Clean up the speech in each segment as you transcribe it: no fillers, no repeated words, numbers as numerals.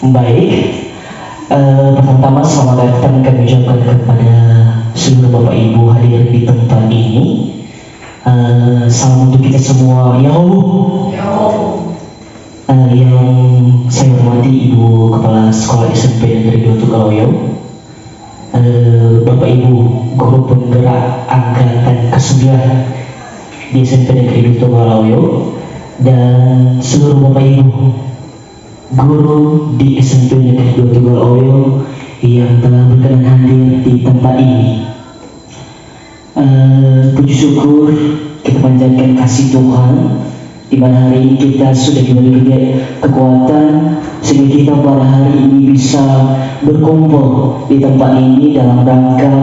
Baik, pertama selamat datang kami ucapkan kepada seluruh Bapak Ibu hadir di tempat ini. Salam untuk kita semua, ya Allah. Yang saya hormati Ibu Kepala Sekolah SMP Negeri 2 Tugaloyo, Bapak Ibu Guru Penggerak Angkatan ke-9 di SMP Negeri 2 Tugaloyo, dan seluruh Bapak Ibu guru di SMP Negeri 2 Tugaloyo yang telah berkenan hadir di tempat ini. Puji syukur kita panjatkan kasih Tuhan di mana hari ini kita sudah diberi kekuatan sehingga kita pada hari ini bisa berkumpul di tempat ini dalam rangka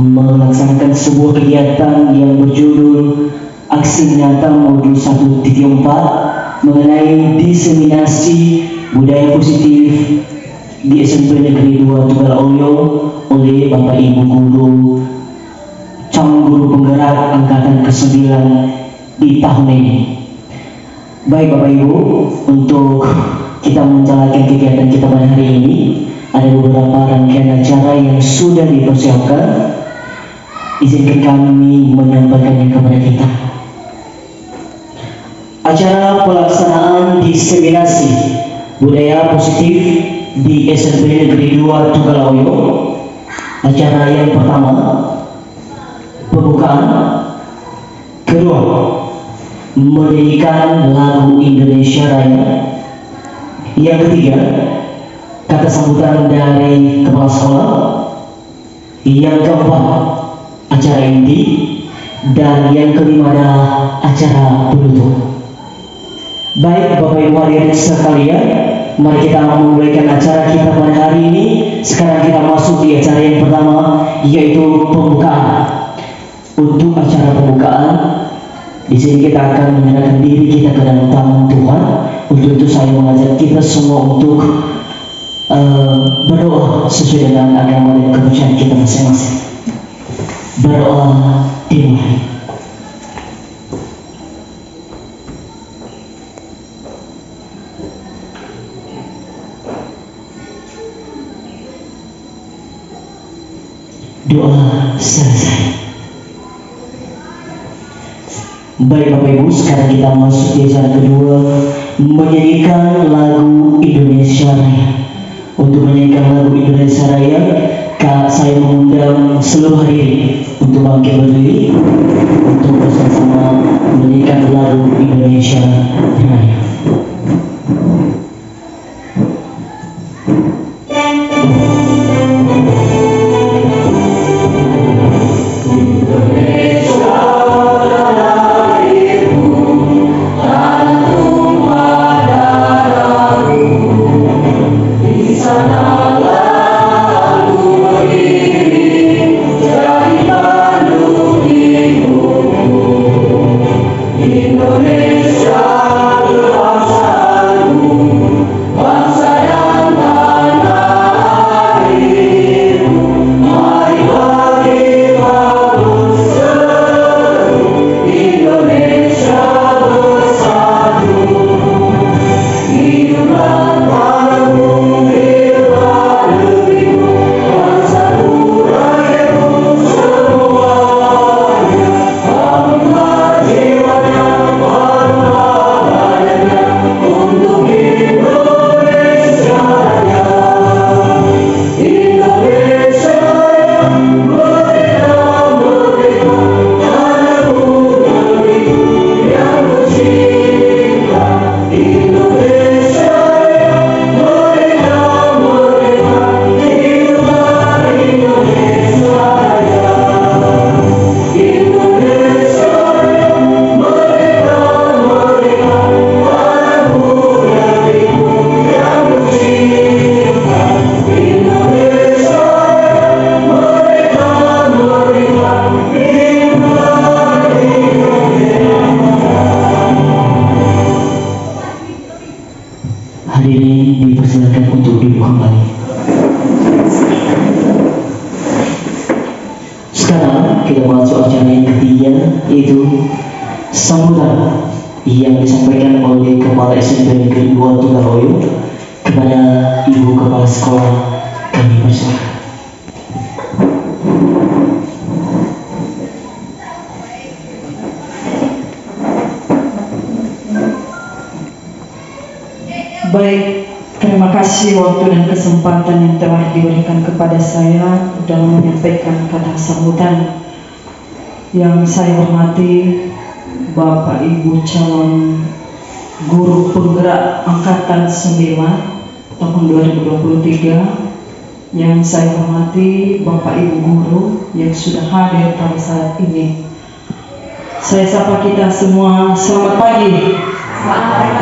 melaksanakan sebuah kegiatan yang berjudul Aksi Nyata Modul 1.4 mengenai diseminasi budaya positif di SMP Negeri 2 Tugaloyo oleh Bapak Ibu Guru calon guru penggerak angkatan ke-9 di tahun ini. Baik Bapak Ibu, untuk kita menjalankan kegiatan kita pada hari ini ada beberapa rangkaian acara yang sudah dipersiapkan. Izinkan kami menyampaikannya kepada kita. Acara pelaksanaan diseminasi budaya positif di SMP Negeri 2 Tugaloyo. Acara yang pertama pembukaan, kedua menyanyikan lagu Indonesia Raya, yang ketiga kata sambutan dari kepala sekolah, yang keempat acara inti, dan yang kelima adalah acara penutup. Baik Bapak Ibu hadirin sekalian, mari kita memulaikan acara kita pada hari ini. Sekarang kita masuk di acara yang pertama, yaitu pembukaan. Untuk acara pembukaan, di sini kita akan menyerahkan diri kita ke dalam tangan Tuhan. Untuk itu saya mengajak kita semua untuk berdoa sesuai dengan agama dan kepercayaan kita masing-masing. Berdoa dimulai. Doa selesai. Baik Bapak Ibu, sekarang kita masuk di acara kedua, menyanyikan lagu Indonesia Raya. Untuk menyanyikan lagu Indonesia Raya, saya mengundang seluruh hadirin untuk bangkit berdiri untuk bersama-sama menyanyikan lagu Indonesia Raya. Hadirin dipersilakan untuk duduk kembali. Sekarang kita masuk acara yang ketiga, yaitu sambutan yang disampaikan oleh Kepala SMP Negeri 2 Tugaloyo, Kepada Ibu Kepala Sekolah kami persilakan. Baik, terima kasih waktu dan kesempatan yang telah diberikan kepada saya dalam menyampaikan kata sambutan. Yang saya hormati Bapak Ibu calon guru penggerak angkatan 9 tahun 2023. Yang saya hormati Bapak Ibu guru yang sudah hadir pada saat ini. Saya sapa kita semua, selamat pagi.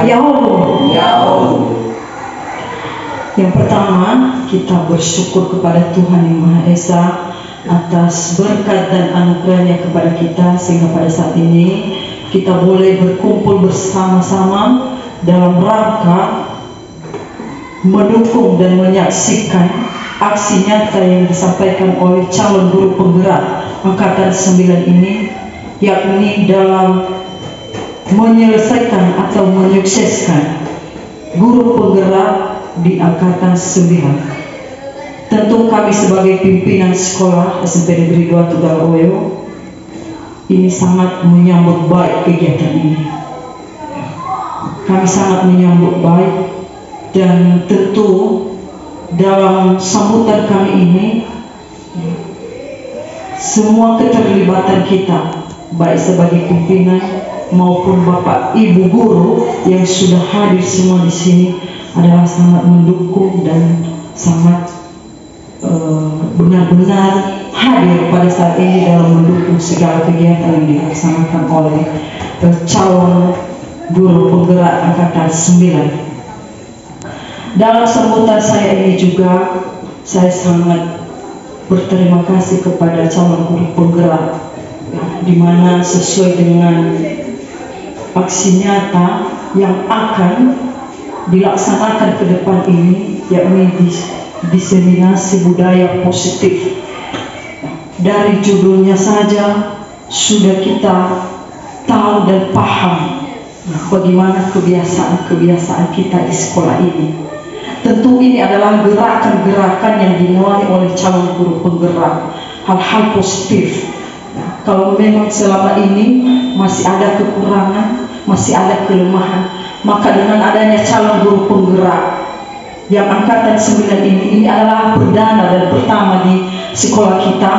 Ya Allah. Yang pertama, kita bersyukur kepada Tuhan Yang Maha Esa atas berkat dan anugerahnya kepada kita, sehingga pada saat ini kita boleh berkumpul bersama-sama dalam rangka mendukung dan menyaksikan aksi nyata yang disampaikan oleh calon guru penggerak angkatan 9 ini, yakni dalam menyelesaikan atau menyukseskan guru penggerak di angkatan 9. Tentu kami sebagai pimpinan sekolah SMP Negeri 2 Tegaloyo ini sangat menyambut baik kegiatan ini. Kami sangat menyambut baik, dan tentu dalam sambutan kami ini semua keterlibatan kita, baik sebagai pimpinan maupun Bapak Ibu guru yang sudah hadir semua di sini, adalah sangat mendukung dan sangat benar-benar hadir pada saat ini dalam mendukung segala kegiatan yang dilaksanakan oleh calon guru penggerak angkatan 9. Dalam sambutan saya ini juga saya sangat berterima kasih kepada calon guru penggerak, di mana sesuai dengan aksi nyata yang akan dilaksanakan ke depan ini, yakni diseminasi budaya positif. Dari judulnya saja sudah kita tahu dan paham bagaimana kebiasaan-kebiasaan kita di sekolah ini. Tentu ini adalah gerakan-gerakan yang dimulai oleh calon guru penggerak, hal-hal positif. Kalau memang selama ini masih ada kekurangan, masih ada kelemahan, maka dengan adanya calon guru penggerak yang angkatan 9 ini adalah perdana dan pertama di sekolah kita,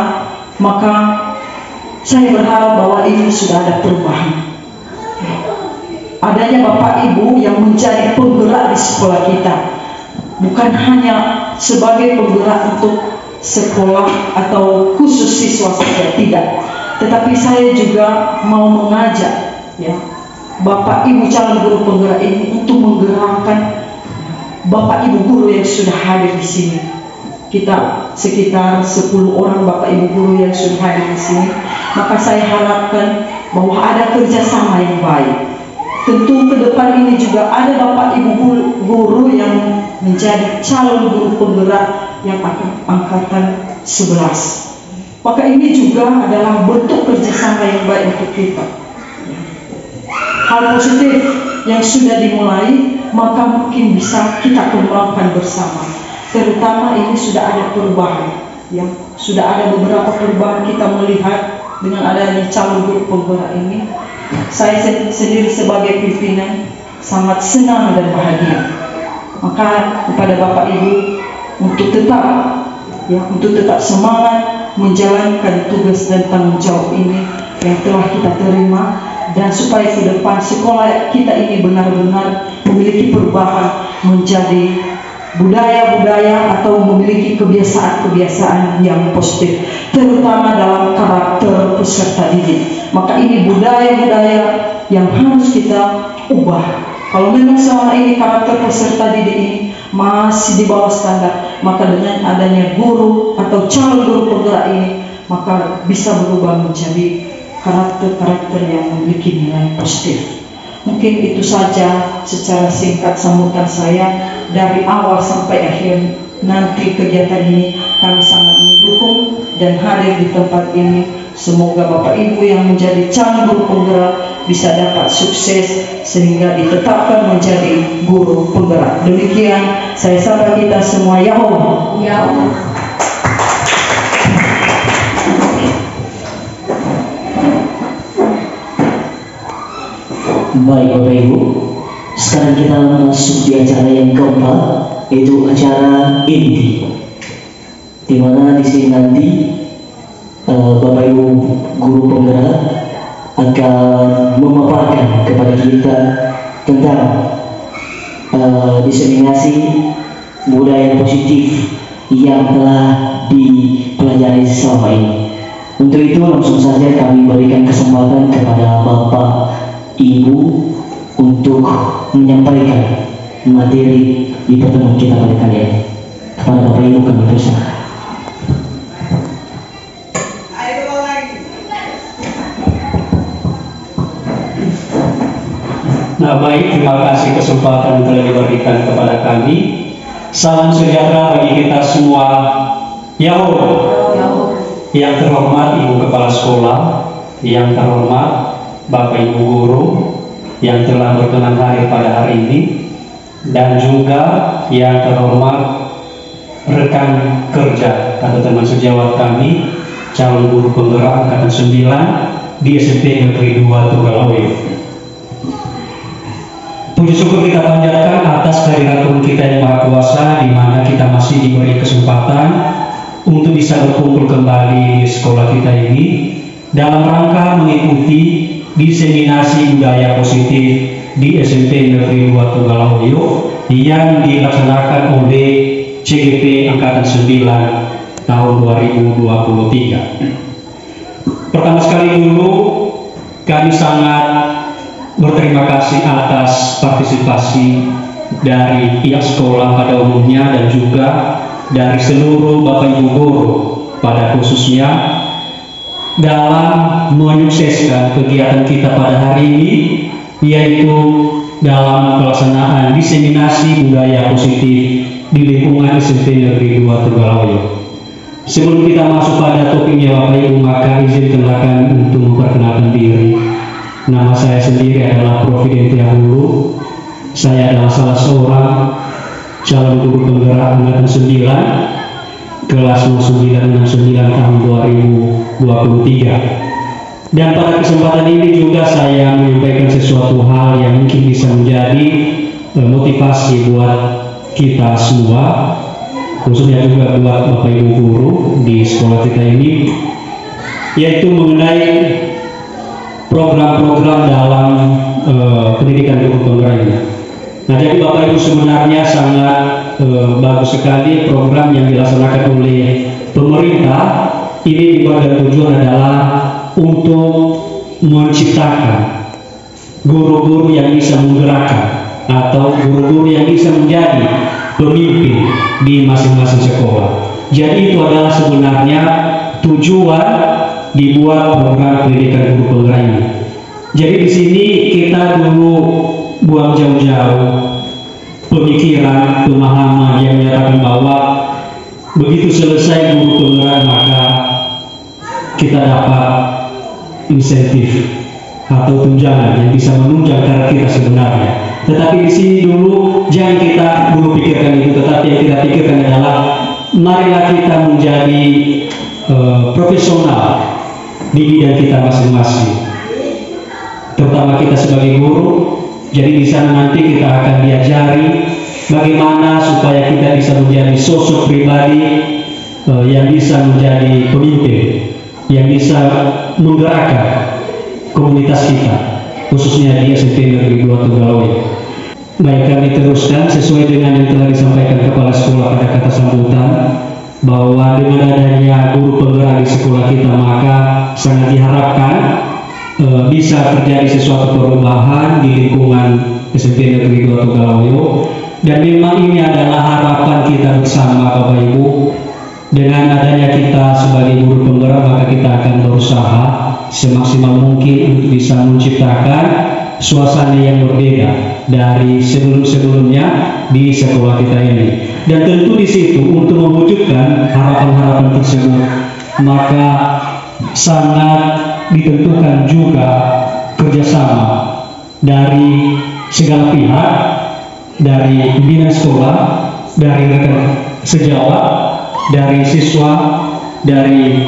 maka saya berharap bahwa ini sudah ada perubahan. Adanya Bapak Ibu yang menjadi penggerak di sekolah kita, bukan hanya sebagai penggerak untuk sekolah atau khusus siswa saja, tidak. Tetapi saya juga mau mengajak Bapak Ibu calon guru penggerak ini untuk menggerakkan Bapak Ibu guru yang sudah hadir di sini. Kita sekitar 10 orang Bapak Ibu guru yang sudah hadir di sini. Maka saya harapkan bahwa ada kerjasama yang baik. Tentu ke depan ini juga ada Bapak Ibu guru yang menjadi calon guru penggerak yang angkatan 11. Maka ini juga adalah bentuk kerjasama yang baik untuk kita. Hal positif yang sudah dimulai, maka mungkin bisa kita kembangkan bersama. Terutama ini sudah ada perubahan, sudah ada beberapa perubahan kita melihat dengan adanya calon guru penggerak ini. Saya sendiri sebagai pimpinan sangat senang dan bahagia. Maka kepada Bapak Ibu untuk tetap semangat menjalankan tugas dan tanggung jawab ini yang telah kita terima, dan supaya ke depan sekolah kita ini benar-benar memiliki perubahan menjadi budaya-budaya atau memiliki kebiasaan-kebiasaan yang positif, terutama dalam karakter peserta didik. Maka ini budaya-budaya yang harus kita ubah. Kalau memang selama ini karakter peserta didik ini masih di bawah standar, maka dengan adanya guru atau calon guru penggerak ini, maka bisa berubah menjadi karakter-karakter yang memiliki nilai positif. Mungkin itu saja secara singkat sambutan saya dari awal sampai akhir nanti kegiatan ini. Kami sangat mendukung dan hadir di tempat ini Semoga Bapak Ibu yang menjadi calon guru penggerak bisa dapat sukses sehingga ditetapkan menjadi guru penggerak. Demikian saya sapa kita semua. Ya Allah. Ya Allah. Baik Bapak Ibu, sekarang kita masuk di acara yang keempat, yaitu acara inti, di mana di sini nanti Bapak Ibu guru penggerak akan memaparkan kepada kita tentang diseminasi budaya positif yang telah dipelajari selama ini. Untuk itu langsung saja kami berikan kesempatan kepada Bapak Ibu untuk menyampaikan materi di pertemuan kita pada kali ini. Kepada Bapak Ibu kami persilakan. Nah baik, terima kasih kesempatan yang telah diberikan kepada kami. Salam sejahtera bagi kita semua. Ya Allah. Yang terhormat Ibu Kepala Sekolah, yang terhormat Bapak Ibu Guru yang telah berkenan hadir pada hari ini, dan juga yang terhormat rekan kerja atau teman sejawat kami, calon guru penggerak angkatan 9 di SMP Negeri 2 Tugalawai. Puji syukur kita panjatkan atas kehadiran Tuhan kita yang Maha Kuasa, di mana kita masih diberi kesempatan untuk bisa berkumpul kembali di sekolah kita ini dalam rangka mengikuti diseminasi budaya positif di SMP Negeri 2 Tugalawai yang dilaksanakan oleh CGP Angkatan 9 tahun 2023. Pertama sekali dulu kami sangat berterima kasih atas partisipasi dari pihak sekolah pada umumnya dan juga dari seluruh Bapak Ibu guru pada khususnya dalam menyukseskan kegiatan kita pada hari ini, yaitu dalam pelaksanaan diseminasi budaya positif di lingkungan SMP Negeri 2 Tugalawai. Sebelum kita masuk pada topiknya Bapak Ibu, maka izinkan kami untuk memperkenalkan diri. Nama saya sendiri adalah Prof. Dentia Hulu. Saya adalah salah seorang calon guru penggerak angkatan 9 kelas 0969 tahun 2023. Dan pada kesempatan ini juga saya menyampaikan sesuatu hal yang mungkin bisa menjadi motivasi buat kita semua, khususnya juga buat Bapak Ibu guru di sekolah kita ini, yaitu mengenai program-program dalam pendidikan guru penggerak ini. Nah, jadi Bapak Ibu sebenarnya sangat bagus sekali program yang dilaksanakan oleh pemerintah ini, dibuat dan tujuan adalah untuk menciptakan guru-guru yang bisa menggerakkan atau guru-guru yang bisa menjadi pemimpin di masing-masing sekolah. Jadi itu adalah sebenarnya tujuan dibuat program pendidikan guru penggerak ini. Jadi di sini kita dulu buang jauh-jauh pemikiran, pemahaman yang menyatakan bahwa begitu selesai guru penggerak maka kita dapat insentif atau tunjangan yang bisa menunjang karir kita sebenarnya. Tetapi di sini dulu jangan kita dulu pikirkan itu, tetapi yang kita pikirkan adalah marilah kita menjadi profesional di bidang kita masing-masing, terutama kita sebagai guru. Jadi di sana nanti kita akan diajari bagaimana supaya kita bisa menjadi sosok pribadi yang bisa menjadi pemimpin, yang bisa menggerakkan komunitas kita, khususnya di SMP Negeri 2 Tugalawai. Baik, kami teruskan sesuai dengan yang telah disampaikan Kepala Sekolah pada kata sambutan, bahwa dengan adanya guru penggerak di sekolah kita maka sangat diharapkan bisa terjadi sesuatu perubahan di lingkungan SMP Negeri 2 Tugalawai. Dan memang ini adalah harapan kita bersama Bapak Ibu. Dengan adanya kita sebagai guru penggerak maka kita akan berusaha semaksimal mungkin untuk bisa menciptakan suasana yang berbeda dari sebelum-sebelumnya di sekolah kita ini. Dan tentu di situ untuk mewujudkan harapan-harapan tersebut maka sangat ditentukan juga kerjasama dari segala pihak, dari pimpinan sekolah, dari rekan sejawat, dari siswa, dari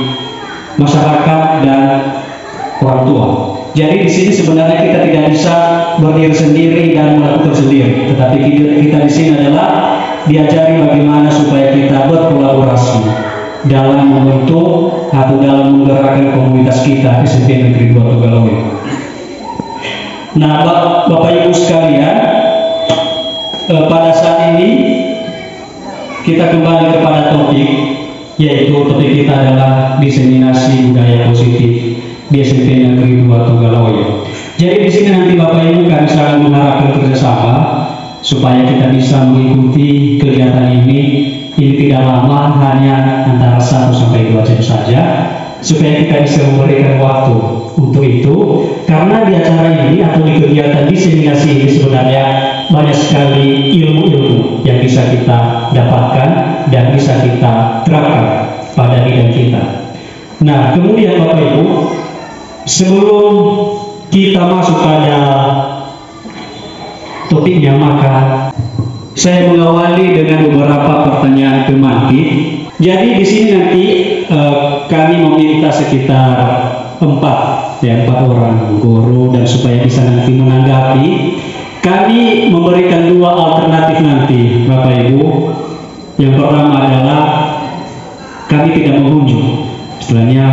masyarakat dan orang tua. Jadi di sini sebenarnya kita tidak bisa berdiri sendiri dan melakukan sendiri, tetapi kita di sini adalah diajari bagaimana supaya kita berkolaborasi dalam membentuk atau dalam menggerakkan komunitas kita SMP Negeri 2 Tugalawai. Nah, Bapak Ibu sekalian, pada saat ini kita kembali kepada topik, yaitu topik kita adalah diseminasi budaya positif di SMP Negeri 2 Tugalawai. Jadi di sini nanti Bapak Ibu kami sangat mengharapkan kerjasama supaya kita bisa mengikuti kegiatan ini. Ini tidak lama, hanya antara 1 sampai 2 jam saja, supaya kita bisa memberikan waktu untuk itu. Karena di acara ini atau di kegiatan diseminasi ini sebenarnya banyak sekali ilmu-ilmu yang bisa kita dapatkan dan bisa kita terapkan pada bidang kita. Nah, kemudian Bapak Ibu, sebelum kita masuk pada topiknya, maka saya mengawali dengan beberapa pertanyaan pemantik. Jadi di sini nanti kami meminta sekitar 4 orang guru, dan supaya bisa nanti menanggapi, kami memberikan 2 alternatif nanti Bapak Ibu. Yang pertama adalah kami tidak mengunjung, istilahnya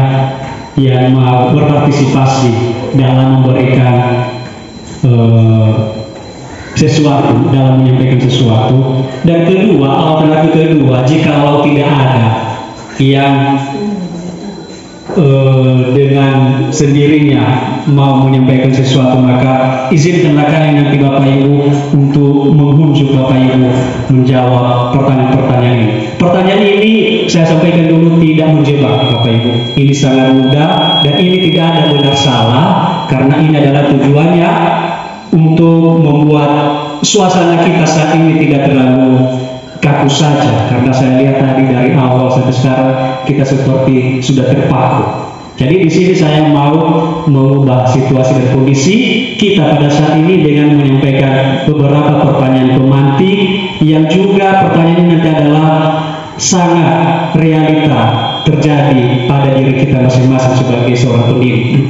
yang mau berpartisipasi dalam memberikan sesuatu, dalam menyampaikan sesuatu. Dan kedua, alternatif kedua, jikalau tidak ada yang dengan sendirinya mau menyampaikan sesuatu, maka izinkanlah kami nanti Bapak Ibu untuk mengunjung Bapak Ibu menjawab pertanyaan-pertanyaan ini. Pertanyaan ini saya sampaikan dulu tidak menjebak Bapak Ibu. Ini sangat mudah dan ini tidak ada benar salah, karena ini adalah tujuannya untuk membuat suasana kita saat ini tidak terlalu kaku saja, karena saya lihat tadi dari awal sampai sekarang kita seperti sudah terpaku. Jadi di sini saya mau mengubah situasi dan kondisi kita pada saat ini dengan menyampaikan beberapa pertanyaan pemantik yang juga pertanyaan ini nanti adalah sangat realita terjadi pada diri kita masing-masing sebagai seorang pendidik.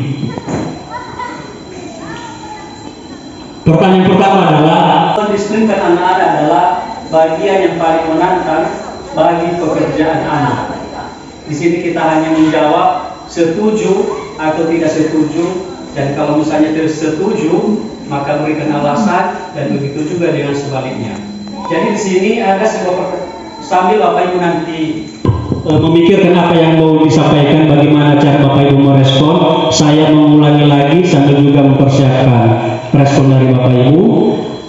Pertanyaan pertama adalah, mendisiplinkan anak-anak adalah bagian yang paling menantang bagi pekerjaan anak. Di sini kita hanya menjawab setuju atau tidak setuju, dan kalau misalnya tidak setuju maka berikan alasan, dan begitu juga dengan sebaliknya. Jadi di sini ada sebuah sambil Bapak Ibu nanti memikirkan apa yang mau disampaikan, bagaimana cara Bapak Ibu merespon, saya mengulangi lagi sambil juga mempersiapkan respon dari Bapak Ibu.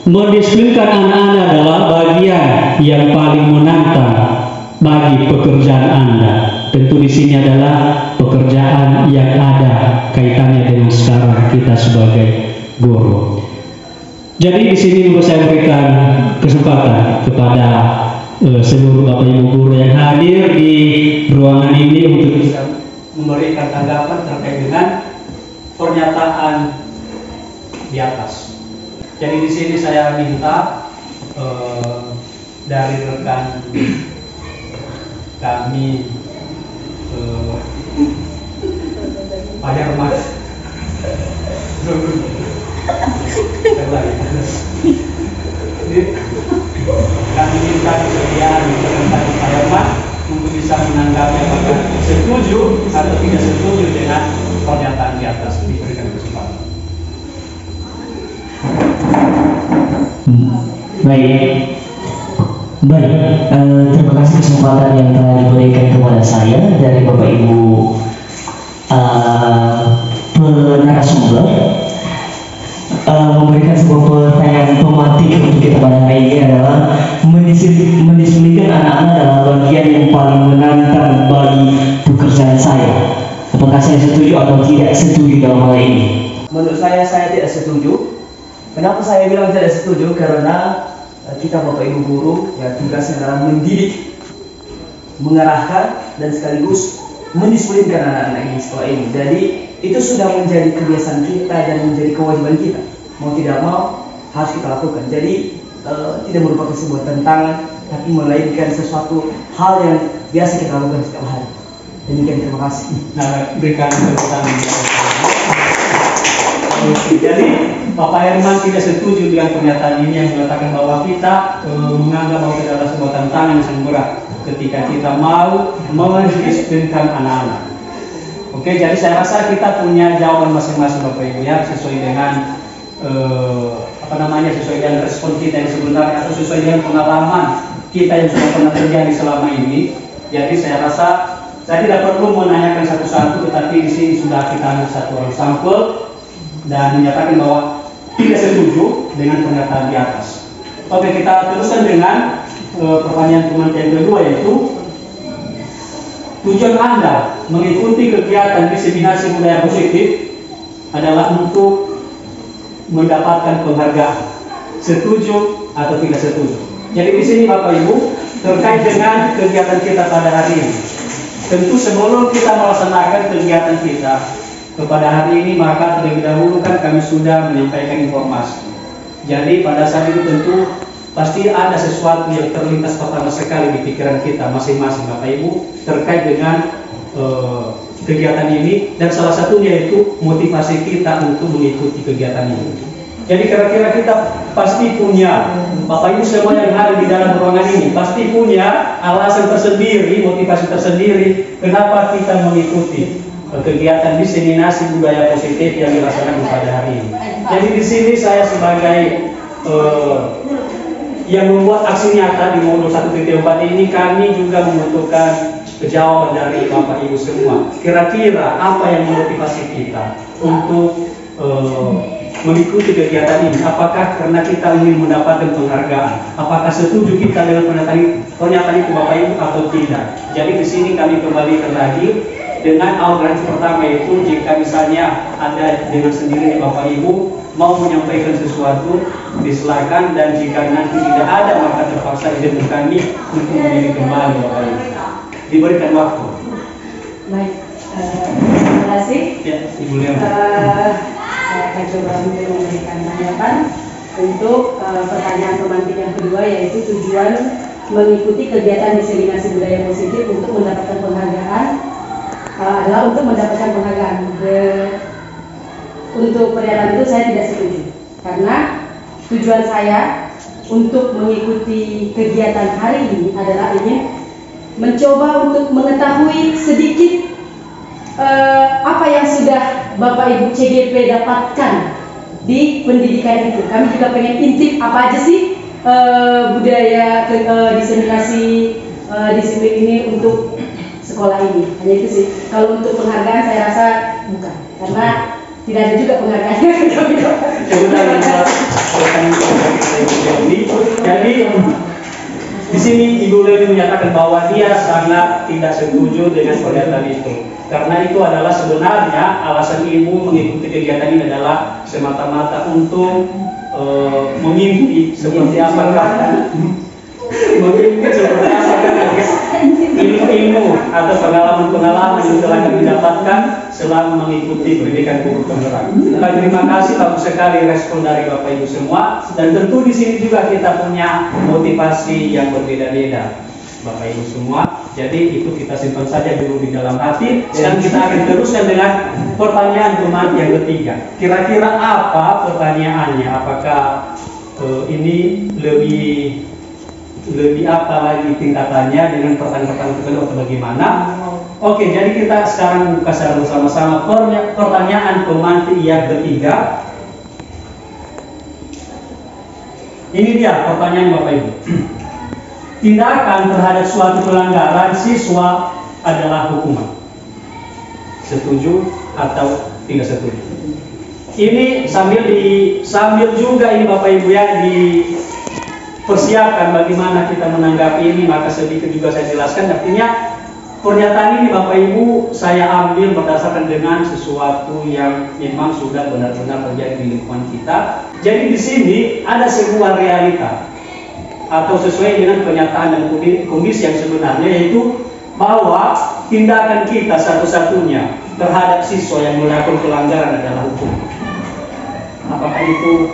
Mendisiplinkan anak-anak adalah bagian yang paling menantang bagi pekerjaan Anda. Tentu di sini adalah pekerjaan yang ada kaitannya dengan sekarang kita sebagai guru. Jadi di sini juga saya berikan kesempatan kepada seluruh Bapak Ibu guru yang hadir di ruangan ini untuk bisa memberikan tanggapan terkait dengan pernyataan di atas. Jadi di sini saya minta dari rekan kami Pak Herman, kami minta kesediaan rekan Pak Herman untuk bisa menanggapi apakah setuju atau tidak setuju dengan pernyataan di atas. Diberikan kesempatan. Baik, terima kasih kesempatan yang telah diberikan kepada saya dari Bapak Ibu penarasumber, memberikan sebuah pertanyaan pemantik untuk kita pada hari ini adalah mendisiplinkan anak-anak adalah bagian yang paling menantang bagi pekerjaan saya. Apakah saya setuju atau tidak setuju dalam hal ini? Menurut saya tidak setuju. Kenapa saya bilang tidak setuju? Karena kita Bapak Ibu guru ya tugasnya adalah mendidik, mengarahkan, dan sekaligus mendisiplinkan anak-anak ini sekolah ini. Jadi itu sudah menjadi kebiasaan kita dan menjadi kewajiban kita. Mau tidak mau harus kita lakukan. Jadi tidak merupakan sebuah tantangan, tapi melainkan sesuatu hal yang biasa kita lakukan setiap hari. Demikian, terima kasih. Nah, berikan tepuk tangan. Jadi Bapak Herman tidak setuju dengan pernyataan ini yang mengatakan bahwa kita menganggap bahwa itu adalah sebuah tantangan yang sangat berat ketika kita mau mendisiplinkan anak-anak. Oke, jadi saya rasa kita punya jawaban masing-masing Bapak Ibu ya, sesuai dengan sesuai dengan respon kita yang sebenarnya atau sesuai dengan pengalaman kita yang sudah pernah terjadi selama ini. Jadi saya rasa saya tidak perlu menanyakan satu-satu, tetapi di sini sudah kita ambil satu orang sampel dan menyatakan bahwa tidak setuju dengan pernyataan di atas. Oke, kita teruskan dengan pertanyaan teman yang kedua, yaitu tujuan Anda mengikuti kegiatan diseminasi budaya positif adalah untuk mendapatkan penghargaan. Setuju atau tidak setuju? Jadi di sini Bapak Ibu terkait dengan kegiatan kita pada hari ini. Tentu sebelum kita melaksanakan kegiatan kita pada hari ini, maka terlebih dahulu kan kami sudah menyampaikan informasi. Jadi pada saat itu tentu pasti ada sesuatu yang terlintas pertama sekali di pikiran kita masing-masing Bapak Ibu terkait dengan kegiatan ini, dan salah satunya itu motivasi kita untuk mengikuti kegiatan ini. Jadi kira-kira kita pasti punya, Bapak Ibu semua yang ada di dalam ruangan ini pasti punya alasan tersendiri, motivasi tersendiri kenapa kita mengikuti kegiatan diseminasi budaya positif yang dilaksanakan pada hari ini. Jadi di sini saya sebagai yang membuat aksi nyata di modul 1.4 ini, kami juga membutuhkan jawaban dari Bapak Ibu semua. Kira-kira apa yang memotivasi kita untuk mengikuti kegiatan ini? Apakah karena kita ingin mendapatkan penghargaan? Apakah setuju kita dengan pernyataan itu Bapak Ibu atau tidak? Jadi di sini kami kembalikan lagi dengan alternatif pertama, itu jika misalnya ada dengan sendirinya Bapak Ibu mau menyampaikan sesuatu, disilakan, dan jika nanti tidak ada maka terpaksa izin kami untuk memilih kembali Bapak Ibu. Diberikan waktu. Baik, terima kasih. Ya, Ibu Lea. Saya akan coba memberikan tanggapan untuk pertanyaan pemantik yang kedua, yaitu tujuan mengikuti kegiatan diseminasi budaya positif untuk mendapatkan penghargaan adalah untuk mendapatkan penghargaan. Untuk pernyataan itu saya tidak setuju, karena tujuan saya untuk mengikuti kegiatan hari ini adalah ingin mencoba untuk mengetahui sedikit apa yang sudah Bapak Ibu CGP dapatkan di pendidikan itu. Kami juga pengen intip apa aja sih budaya diseminasi disiplin ini untuk sekolah ini. Hanya itu sih. Kalau untuk penghargaan saya rasa bukan, karena tidak ada juga penghargaan yang kami dapat. Jadi di sini Ibu Leli menyatakan bahwa dia sangat tidak setuju dengan pernyataan itu, karena itu adalah sebenarnya alasan Ibu mengikuti kegiatan ini adalah semata-mata untuk mengimpi seperti apakah ilmu-ilmu atau pengalaman-pengalaman yang telah kami dapatkan selama mengikuti pendidikan guru penggerak. Terima kasih bagus sekali respon dari Bapak Ibu semua, dan tentu di sini juga kita punya motivasi yang berbeda-beda Bapak Ibu semua. Jadi itu kita simpan saja dulu di dalam hati, dan kita akan teruskan dengan pertanyaan teman yang ketiga. Kira-kira apa pertanyaannya? Apakah ini lebih apa lagi tingkatannya dengan pertanyaan-pertanyaan kedua atau bagaimana? Oke, jadi kita sekarang buka secara bersama-sama pertanyaan pemantik yang ketiga. Ini dia pertanyaan Bapak Ibu. Tindakan terhadap suatu pelanggaran siswa adalah hukuman. Setuju atau tidak setuju? Ini sambil juga ini Bapak Ibu ya dipersiapkan bagaimana kita menanggapi ini, maka sedikit juga saya jelaskan. Artinya pernyataan ini Bapak Ibu saya ambil berdasarkan dengan sesuatu yang memang sudah benar-benar terjadi di lingkungan kita. Jadi di sini ada sebuah realita atau sesuai dengan pernyataan dan kondisi yang sebenarnya, yaitu bahwa tindakan kita satu-satunya terhadap siswa yang melakukan pelanggaran adalah hukum. Apakah itu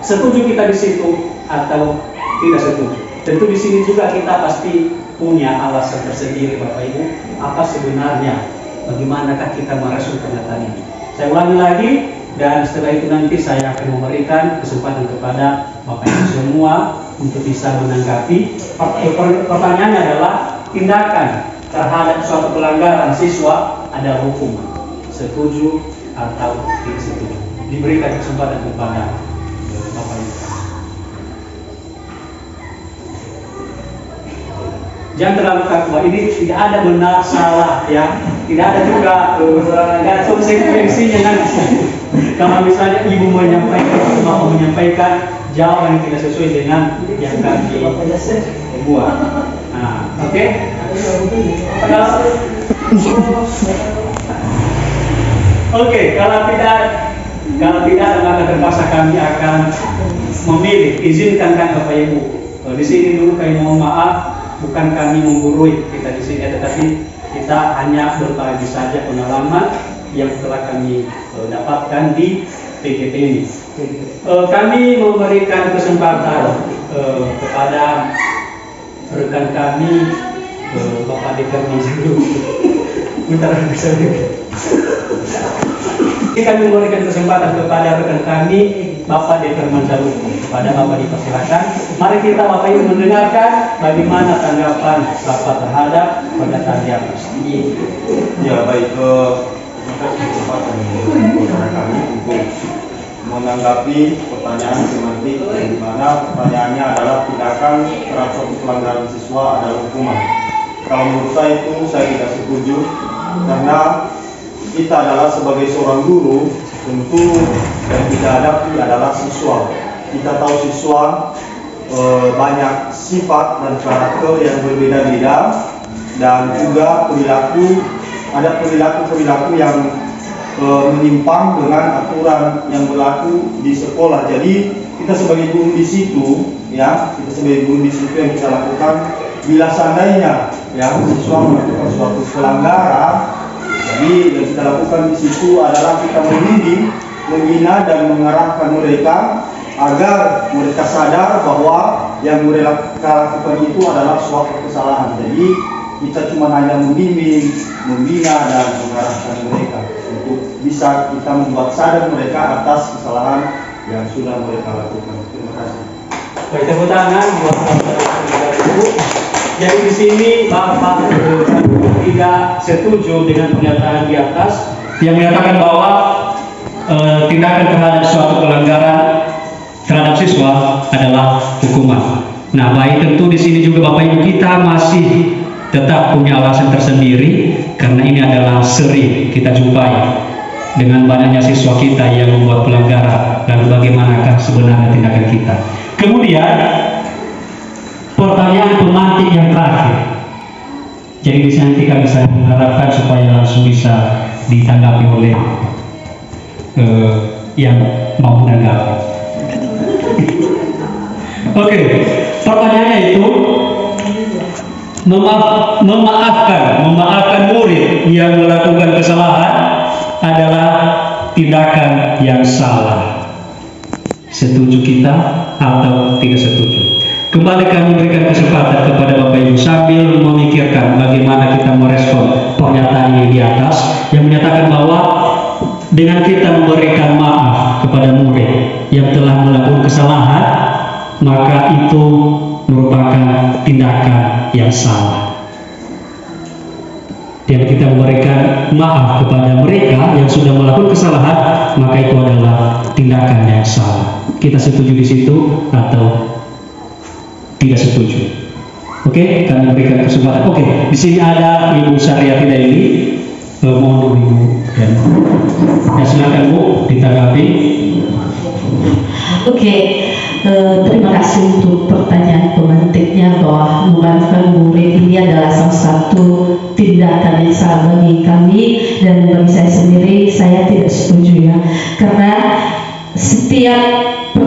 setuju kita di situ atau tidak setuju? Tentu di sini juga kita pasti punya alasan tersendiri, Bapak Ibu. Apa sebenarnya, bagaimanakah kita merespon pernyataan ini? Saya ulangi lagi, dan setelah itu nanti saya akan memberikan kesempatan kepada Bapak Ibu semua untuk bisa menanggapi. Pertanyaannya adalah, tindakan terhadap suatu pelanggaran siswa ada hukuman. Setuju atau tidak setuju? Diberikan kesempatan kepada Bapak Ibu. Jangan terlalu kaku, ini tidak ada benar salah ya, tidak ada juga nggak ada konsekuensinya nanti. Kalau misalnya ibu menyampaikan, mau menyampaikan jawaban yang tidak sesuai dengan yang kami buat. Nah, oke. Oke, kalau tidak maka terpaksa kami akan memilih. Izinkan kan Bapak Ibu. Di sini dulu kami mohon maaf. Bukan kami menggurui kita di sini, tetapi kita hanya berbagi saja pengalaman yang telah kami dapatkan di PGP ini. Kami memberikan kesempatan kepada rekan kami, Bapak Dekarman dulu. Bentar bisa. Kami memberikan kesempatan kepada rekan kami, Bapak Dekarman Saluku. Kepada Bapak dipersilakan. Mari kita Bapak Ibu mendengarkan bagaimana tanggapan Bapak terhadap pernyataan di atas. Ya baik, terima kasih kesempatan kepada kami untuk menanggapi pertanyaan semantik, di mana pertanyaannya adalah tindakan terhadap suatu pelanggaran siswa adalah hukuman. Kalau menurut saya itu saya tidak setuju, karena kita adalah sebagai seorang guru, tentu yang kita hadapi adalah siswa. Kita tahu siswa banyak sifat dan karakter yang berbeda-beda, dan juga ada perilaku yang menyimpang dengan aturan yang berlaku di sekolah. Jadi kita sebagai guru di situ, ya, yang kita lakukan, bila seandainya ya siswa melakukan suatu pelanggaran, jadi yang kita lakukan di situ adalah kita membimbing, membina dan mengarahkan mereka agar mereka sadar bahwa yang mereka lakukan itu adalah suatu kesalahan. Jadi kita cuma hanya membimbing, membina dan mengarahkan mereka untuk bisa kita membuat sadar mereka atas kesalahan yang sudah mereka lakukan. Terima kasih. Baik, tepuk tangan buat Ibu. Jadi di sini Bapak tidak setuju dengan pernyataan di atas yang menyatakan bahwa tindakan terhadap suatu pelanggaran terhadap siswa adalah hukuman. Nah, baik, tentu di sini juga Bapak Ibu kita masih tetap punya alasan tersendiri, karena ini adalah sering kita jumpai dengan banyaknya siswa kita yang membuat pelanggaran. Lalu bagaimanakah sebenarnya tindakan kita? Kemudian pertanyaan pemantik yang terakhir. Jadi di sini kita bisa mengharapkan supaya langsung bisa ditanggapi oleh yang mau menanggapi. Oke, pertanyaannya itu memaafkan murid yang melakukan kesalahan adalah tindakan yang salah. Setuju kita atau tidak setuju? Kembali kami berikan kesempatan kepada Bapak Ibu sambil memikirkan bagaimana kita merespon pernyataan yang di atas yang menyatakan bahwa dengan kita memberikan maaf kepada murid yang telah melakukan kesalahan, maka itu merupakan tindakan yang salah. Dan kita memberikan maaf kepada mereka yang sudah melakukan kesalahan, maka itu adalah tindakan yang salah. Kita setuju di situ atau tidak setuju? Oke, kami berikan kesempatan. Oke, di sini ada Ibu Saryati Daily. Mohon dulu Ibu. Ya, silakan Bu, ditanggapi. Oke, terima kasih untuk pertanyaan pemantiknya bahwa memaafkan murid ini adalah salah satu tindakan yang salah bagi kami, dan bagi saya sendiri saya tidak setuju ya, karena setiap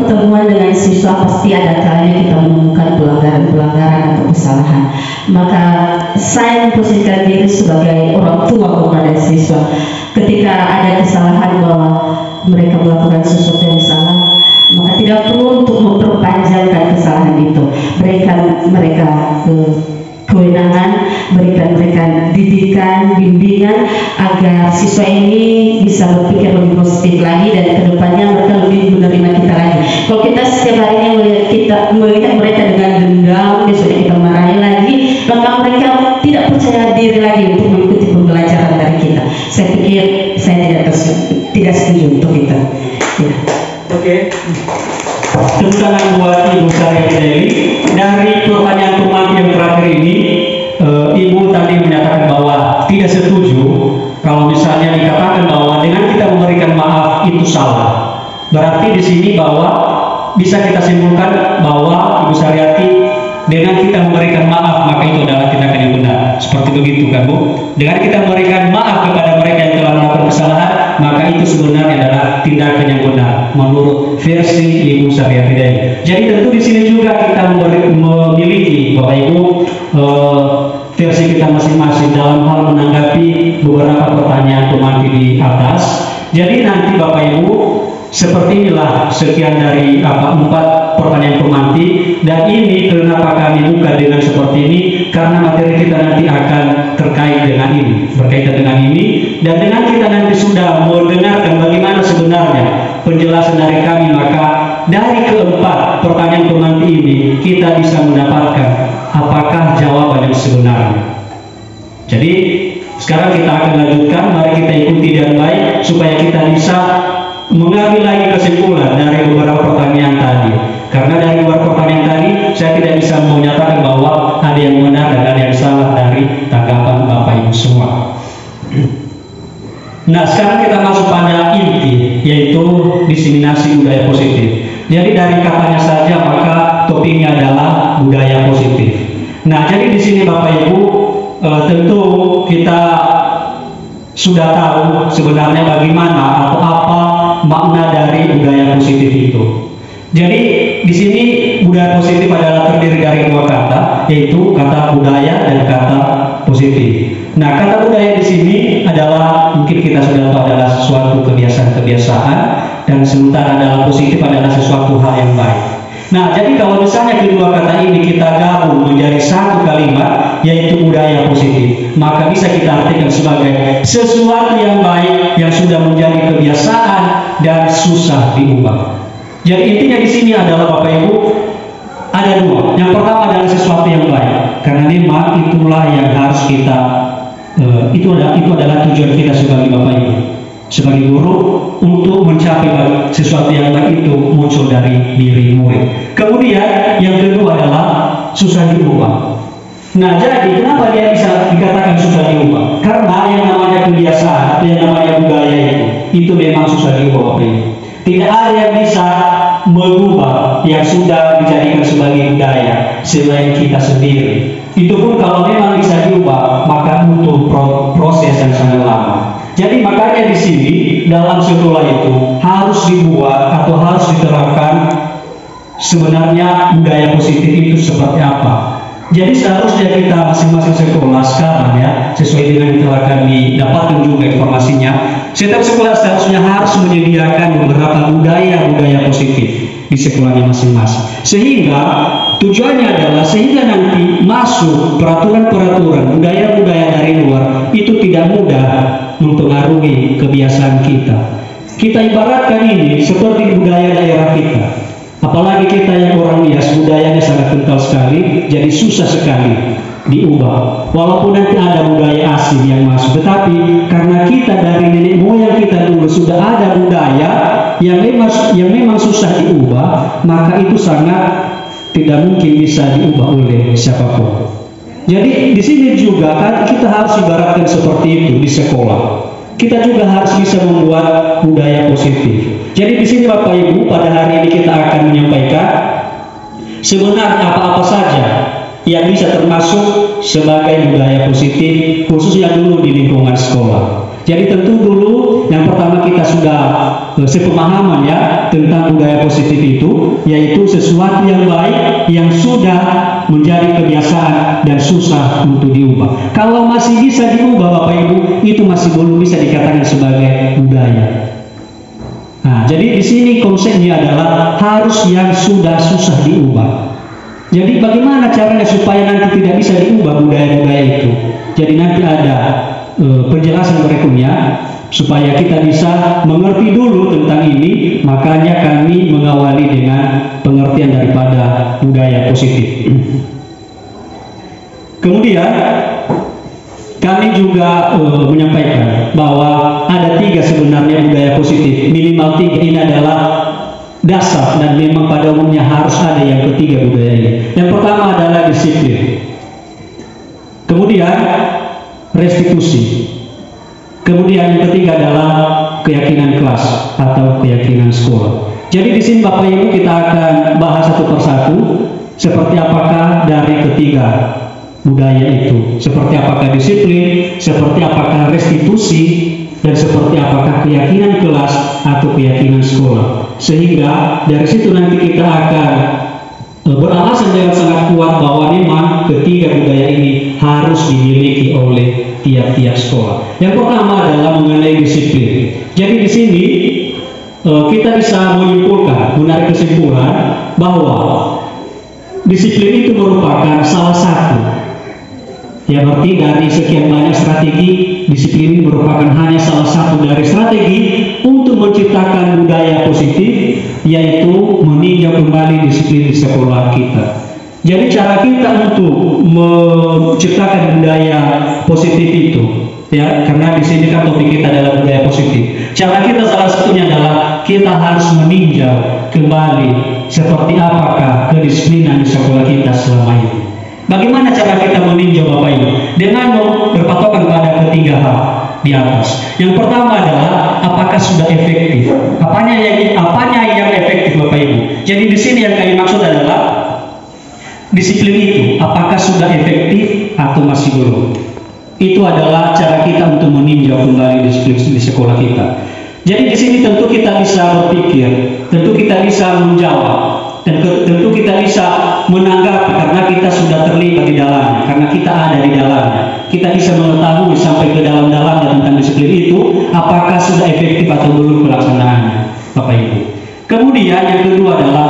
pertemuan dengan siswa pasti ada kalanya kita menemukan pelanggaran-pelanggaran atau kesalahan. Maka saya memposisikan diri sebagai orang tua kepada siswa. Ketika ada kesalahan bahwa mereka melakukan sesuatu yang salah, maka tidak perlu untuk memperpanjangkan kesalahan itu. Berikan mereka kewenangan, berikan mereka didikan, bimbingan agar siswa ini bisa berpikir lebih positif lagi dan kedepannya mereka lebih menerima kita lagi. Kalau kita setiap harinya melihat mereka dengan dendam, besoknya kita marahi lagi, maka mereka tidak percaya diri lagi untuk mengikuti pembelajaran dari kita. Saya pikir saya tidak setuju untuk itu. Ya. Oke. Tepuk tangan buat Ibu Saryati Deli. Dari pertanyaan Tuman yang terakhir ini, Ibu tadi menyatakan bahwa tidak setuju kalau misalnya dikatakan bahwa dengan kita memberikan maaf itu salah. Berarti di sini bahwa bisa kita simpulkan bahwa Ibu Saryati dengan kita memberikan maaf maka itu adalah tindakan yang benar. Seperti begitu kan Bu? Dengan kita memberikan maaf kepada mereka yang telah melakukan kesalahan, maka itu sebenarnya adalah tindakan yang benar menurut versi Ibu Saryati Deli. Jadi tentu di sini juga kita memiliki Bapak Ibu versi kita masing-masing dalam hal menanggapi beberapa pertanyaan pemantik di atas. Jadi nanti Bapak Ibu seperti inilah sekian dari 4 pertanyaan pemantik, dan ini kenapa kami buka dengan seperti ini karena materi kita nanti akan terkait dengan ini, berkaitan dengan ini, dan dengan kita nanti sudah mendengarkan bagaimana sebenarnya penjelasan dari kami, maka dari keempat pertanyaan pemantik ini kita bisa mendapatkan apakah jawaban yang sebenarnya. Jadi sekarang kita akan lanjutkan, mari kita ikuti dengan baik supaya kita bisa mengambil lagi kesimpulan dari beberapa pertanyaan tadi. Karena dari beberapa pertanyaan tadi saya tidak bisa menyatakan bahwa ada yang benar dan ada yang salah dari tanggapan Bapak Ibu semua. Nah, sekarang kita masuk pada inti, yaitu diseminasi budaya positif. Jadi dari katanya saja maka topiknya adalah budaya positif. Nah, jadi di sini Bapak Ibu tentu kita sudah tahu sebenarnya bagaimana atau apa makna dari budaya positif itu. Jadi di sini budaya positif adalah terdiri dari 2 kata, yaitu kata budaya dan kata positif. Nah, kata budaya di sini adalah mungkin kita sudah tahu adalah sesuatu kebiasaan-kebiasaan, dan sementara adalah positif adalah sesuatu hal yang baik. Nah, jadi kalau misalnya kedua kata ini kita gabung menjadi satu kalimat, yaitu budaya positif, maka bisa kita artikan sebagai sesuatu yang baik yang sudah menjadi kebiasaan dan susah diubah. Jadi intinya di sini adalah Bapak Ibu ada 2. Yang pertama adalah sesuatu yang baik, karena memang itulah yang harus kita itu adalah tujuan kita sebagai Bapak Ibu, sebagai guru, untuk mencapai sesuatu yang baik itu muncul dari diri murid. Kemudian yang kedua adalah susah diubah. Nah, jadi kenapa dia bisa dikatakan susah diubah? Karena yang namanya kebiasaan atau yang namanya budaya itu memang susah diubah, Bapak Ibu. Tidak ada yang bisa mengubah yang sudah dijadikan sebagai budaya selain kita sendiri. Itu pun kalau memang bisa diubah, maka butuh proses yang sangat lama. Jadi makanya di sini dalam sekolah itu harus dibuat atau harus diterapkan sebenarnya budaya positif itu seperti apa. Jadi seharusnya kita masing-masing sekolah sekarang ya, sesuai dengan yang telah kami dapatkan juga informasinya, setiap sekolah seharusnya harus menyediakan beberapa budaya positif di sekolahnya masing-masing. Sehingga tujuannya adalah sehingga nanti masuk peraturan-peraturan budaya-budaya dari luar itu tidak mudah mempengaruhi kebiasaan kita. Kita ibaratkan ini seperti budaya daerah kita. Apalagi kita yang orang Nias, budayanya sangat kental sekali, jadi susah sekali diubah. Walaupun nanti ada budaya asing yang masuk, tetapi karena kita dari nenek moyang kita dulu sudah ada budaya yang memang susah diubah, maka itu sangat tidak mungkin bisa diubah oleh siapapun. Jadi di sini juga kan kita harus ibaratkan seperti itu di sekolah. Kita juga harus bisa membuat budaya positif. Jadi di sini Bapak Ibu pada hari ini kita akan menyampaikan sebenarnya apa-apa saja yang bisa termasuk sebagai budaya positif, khususnya dulu di lingkungan sekolah. Jadi tentu dulu yang pertama kita sudah sepemahaman ya tentang budaya positif itu, yaitu sesuatu yang baik yang sudah menjadi kebiasaan dan susah untuk diubah. Kalau masih bisa diubah Bapak Ibu, itu masih belum bisa dikatakan sebagai budaya. Nah, jadi di sini konsepnya adalah harus yang sudah susah diubah. Jadi bagaimana caranya supaya nanti tidak bisa diubah budaya-budaya itu? Jadi nanti ada penjelasan berikutnya supaya kita bisa mengerti dulu tentang ini. Makanya kami mengawali dengan pengertian daripada budaya positif. Kemudian kami juga menyampaikan bahwa ada 3 sebenarnya budaya positif, minimal 3. Ini adalah dasar dan memang pada umumnya harus ada yang ketiga budaya ini. Yang pertama adalah disiplin, kemudian restitusi, kemudian yang ketiga adalah keyakinan kelas atau keyakinan sekolah. Jadi di sini Bapak Ibu kita akan bahas satu persatu seperti apakah dari ketiga budaya itu, seperti apakah disiplin, seperti apakah restitusi, dan seperti apakah keyakinan kelas atau keyakinan sekolah. Sehingga dari situ nanti kita akan beralasan dengan sangat kuat bahwa memang ketiga budaya ini harus dimiliki oleh tiap-tiap sekolah. Yang pertama adalah mengenai disiplin. Jadi di sini kita bisa menyimpulkan, menarik kesimpulan bahwa disiplin itu merupakan salah satu. Ya, berarti dari sekian banyak strategi, disiplin ini merupakan hanya salah satu dari strategi untuk menciptakan budaya positif, yaitu meninjau kembali disiplin di sekolah kita. Jadi cara kita untuk menciptakan budaya positif itu, ya, karena di sini kan topik kita adalah budaya positif. Cara kita salah satunya adalah kita harus meninjau kembali seperti apakah kedisiplinan di sekolah kita selama ini. Bagaimana cara kita meninjau Bapak Ibu? Dengan berpatokan pada ketiga hal di atas. Yang pertama adalah apakah sudah efektif? Apanya yang efektif Bapak Ibu? Jadi di sini yang kami maksud adalah disiplin itu apakah sudah efektif atau masih belum? Itu adalah cara kita untuk meninjau kembali disiplin di sekolah kita. Jadi di sini tentu kita bisa berpikir, tentu kita bisa menjawab, dan tentu kita bisa menanggapi karena kita sudah terlibat di dalamnya, karena kita ada di dalamnya. Kita bisa mengetahui sampai ke dalam-dalamnya tentang disiplin itu, apakah sudah efektif atau belum pelaksanaannya, Bapak Ibu. Kemudian yang kedua adalah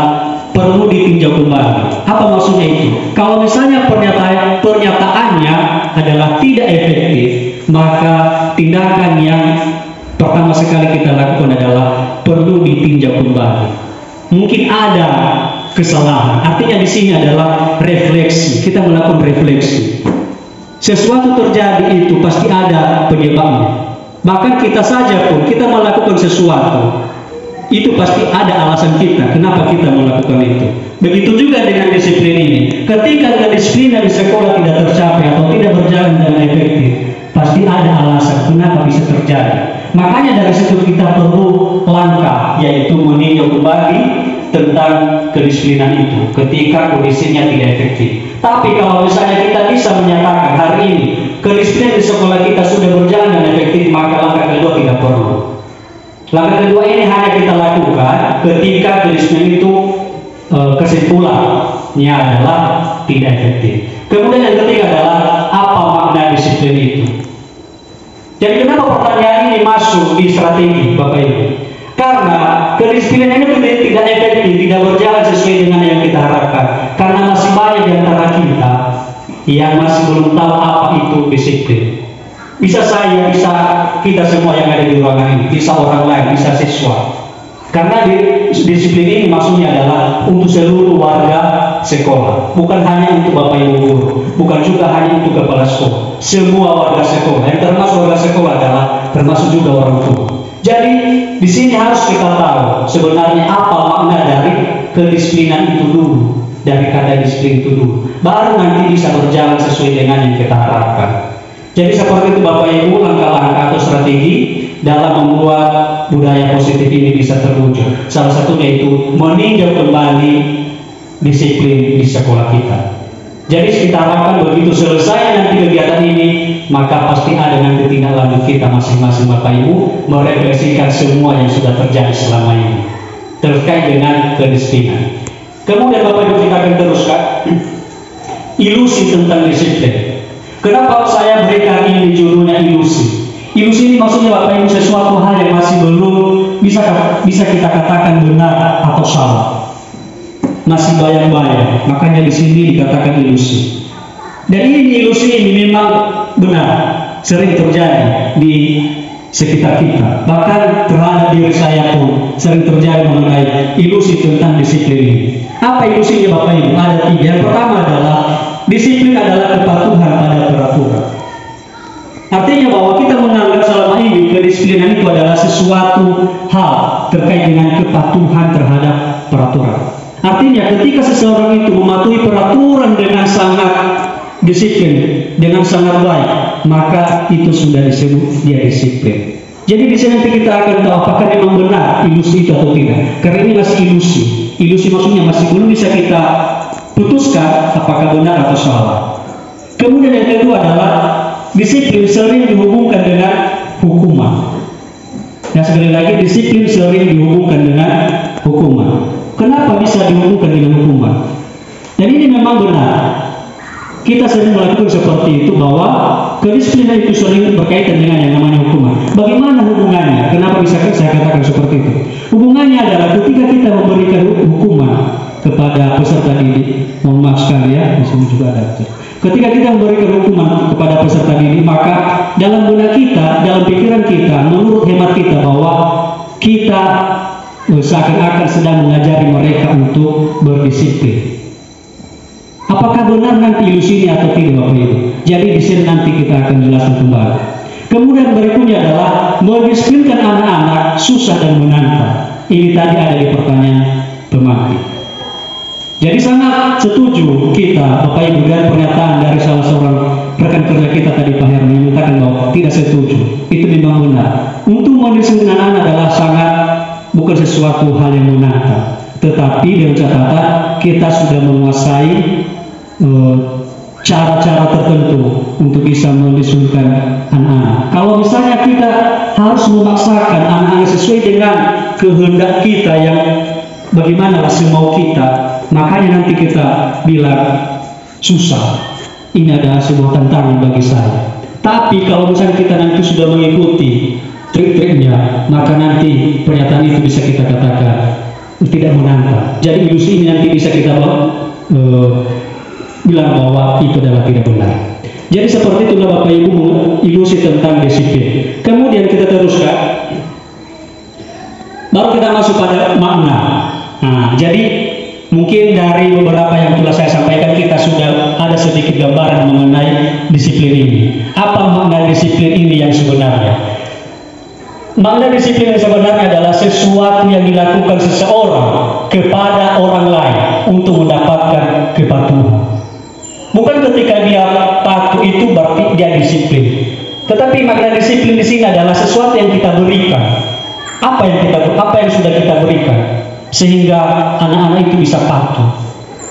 perlu ditinjau kembali. Apa maksudnya itu? Kalau misalnya pernyataannya adalah tidak efektif, maka tindakan yang pertama sekali kita lakukan adalah perlu ditinjau kembali. Mungkin ada kesalahan. Artinya di sini adalah refleksi. Kita melakukan refleksi. Sesuatu terjadi itu pasti ada penyebabnya. Bahkan kita saja pun kita melakukan sesuatu, itu pasti ada alasan kita kenapa kita melakukan itu. Begitu juga dengan disiplin ini. Ketika kedisiplinan di sekolah tidak tercapai atau tidak berjalan dengan efektif, pasti ada alasan kenapa bisa terjadi. Makanya dari situ kita perlu langkah, yaitu meninjau kembali tentang kedisiplinan itu ketika kondisinya tidak efektif. Tapi kalau misalnya kita bisa menyatakan hari ini kedisiplinan di sekolah kita sudah berjalan dengan efektif, maka langkah kedua tidak perlu. Langkah kedua ini hanya kita lakukan ketika kedisiplinan itu kesimpulannya adalah tidak efektif. Kemudian yang ketiga adalah apa makna disiplin itu. Jadi kenapa pertanyaan ini masuk di strategi Bapak Ibu? Karena kedisiplinan ini tidak efektif, tidak berjalan sesuai dengan yang kita harapkan. Karena masih banyak di antara kita yang masih belum tahu apa itu disiplin. Bisa saya, bisa kita semua yang ada di ruangan ini, bisa orang lain, bisa siswa. Karena disiplin ini maksudnya adalah untuk seluruh warga sekolah, bukan hanya untuk Bapak Ibu guru, bukan juga hanya untuk kepala sekolah. Semua warga sekolah, yang termasuk warga sekolah adalah termasuk juga orang tua. Jadi di sini harus kita tahu sebenarnya apa makna dari kedisiplinan itu dulu, dari kata disiplin itu dulu, baru nanti bisa berjalan sesuai dengan yang kita harapkan. Jadi seperti itu Bapak Ibu langkah-langkah atau strategi dalam membuat budaya positif ini bisa terwujud. Salah satunya itu meninjau kembali disiplin di sekolah kita. Jadi kita harapkan begitu selesai nanti kegiatan ini, maka pasti ada nanti tindak lanjut kita masing-masing Bapak Ibu merefleksikan semua yang sudah terjadi selama ini terkait dengan kedisiplinan. Kemudian Bapak Ibu kita akan teruskan ilusi tentang disiplin. Kenapa saya berikan ini judulnya ilusi? Ilusi ini maksudnya Bapak Ibu sesuatu hal yang masih belum bisa kita katakan benar atau salah. Masih bayang-bayang, makanya di sini dikatakan ilusi. Dan ini ilusi ini memang benar, sering terjadi di sekitar kita. Bahkan terhadap diri saya pun sering terjadi mengenai ilusi tentang disiplin ini. Apa ilusinya Bapak Ibu? Ada tiga. Yang pertama adalah disiplin adalah kepatuhan pada peraturan. Artinya bahwa kita menganggap selama ini kedisiplinan itu adalah sesuatu hal terkait dengan kepatuhan terhadap peraturan. Artinya ketika seseorang itu mematuhi peraturan dengan sangat disiplin, dengan sangat baik, maka itu sudah disebut dia disiplin. Jadi di sini nanti kita akan tahu apakah memang benar ilusi itu atau tidak. Karena ini masih ilusi. Ilusi maksudnya masih belum bisa kita putuskan apakah benar atau salah. Kemudian yang kedua adalah disiplin sering dihubungkan dengan hukuman. Nah sekali lagi disiplin sering dihubungkan dengan hukuman. Kenapa bisa dihubungkan dengan hukuman? Dan ini memang benar. Kita sering melakukan seperti itu bahwa kedisiplinan itu sering berkaitan dengan yang namanya hukuman. Bagaimana hubungannya? Kenapa bisa saya katakan seperti itu? Hubungannya adalah ketika kita memberikan hukuman kepada peserta didik, mohon maaf sekali ya, di sini juga ada. Ketika kita memberikan hukuman kepada peserta didik, maka dalam benak kita, dalam pikiran kita, menurut hemat kita bahwa kita seakan-akan sedang mengajari mereka untuk berdisiplin. Apakah benar nanti ilusinya atau tidak Bapak Ibu? Jadi di sini nanti kita akan jelaskan kembali. Kemudian berikutnya adalah mendisiplinkan anak-anak susah dan menantang. Ini tadi ada di pertanyaan pematih. Jadi sangat setuju kita Bapak Ibu dengan pernyataan dari salah seorang rekan kerja kita tadi Pak Hermi mengatakan bahwa tidak setuju. Itu memang benar. Untuk mendisiplinkan anak adalah sangat bukan sesuatu hal yang menantang, tetapi dengan catatan kita sudah menguasai cara-cara tertentu untuk bisa mendisiplinkan anak-anak. Kalau misalnya kita harus memaksakan anak-anak sesuai dengan kehendak kita yang bagaimana semau kita, makanya nanti kita bilang susah. Ini adalah sebuah tantangan bagi saya. Tapi kalau misalnya kita nanti sudah mengikuti trik-triknya, maka nanti pernyataan itu bisa kita katakan tidak menantang. Jadi ilusi ini nanti bisa kita bilang bahwa itu adalah tidak benar. Jadi seperti itulah Bapak Ibu ilusi tentang disiplin. Kemudian kita teruskan, baru kita masuk pada makna. Nah, jadi mungkin dari beberapa yang telah saya sampaikan kita sudah ada sedikit gambaran mengenai disiplin ini. Apa makna disiplin ini yang sebenarnya? Makna disiplin yang sebenarnya adalah sesuatu yang dilakukan seseorang kepada orang lain untuk mendapatkan kepatuhan. Bukan ketika dia patuh itu berarti dia disiplin. Tetapi makna disiplin di sini adalah sesuatu yang kita berikan. Apa yang sudah kita berikan sehingga anak-anak itu bisa patuh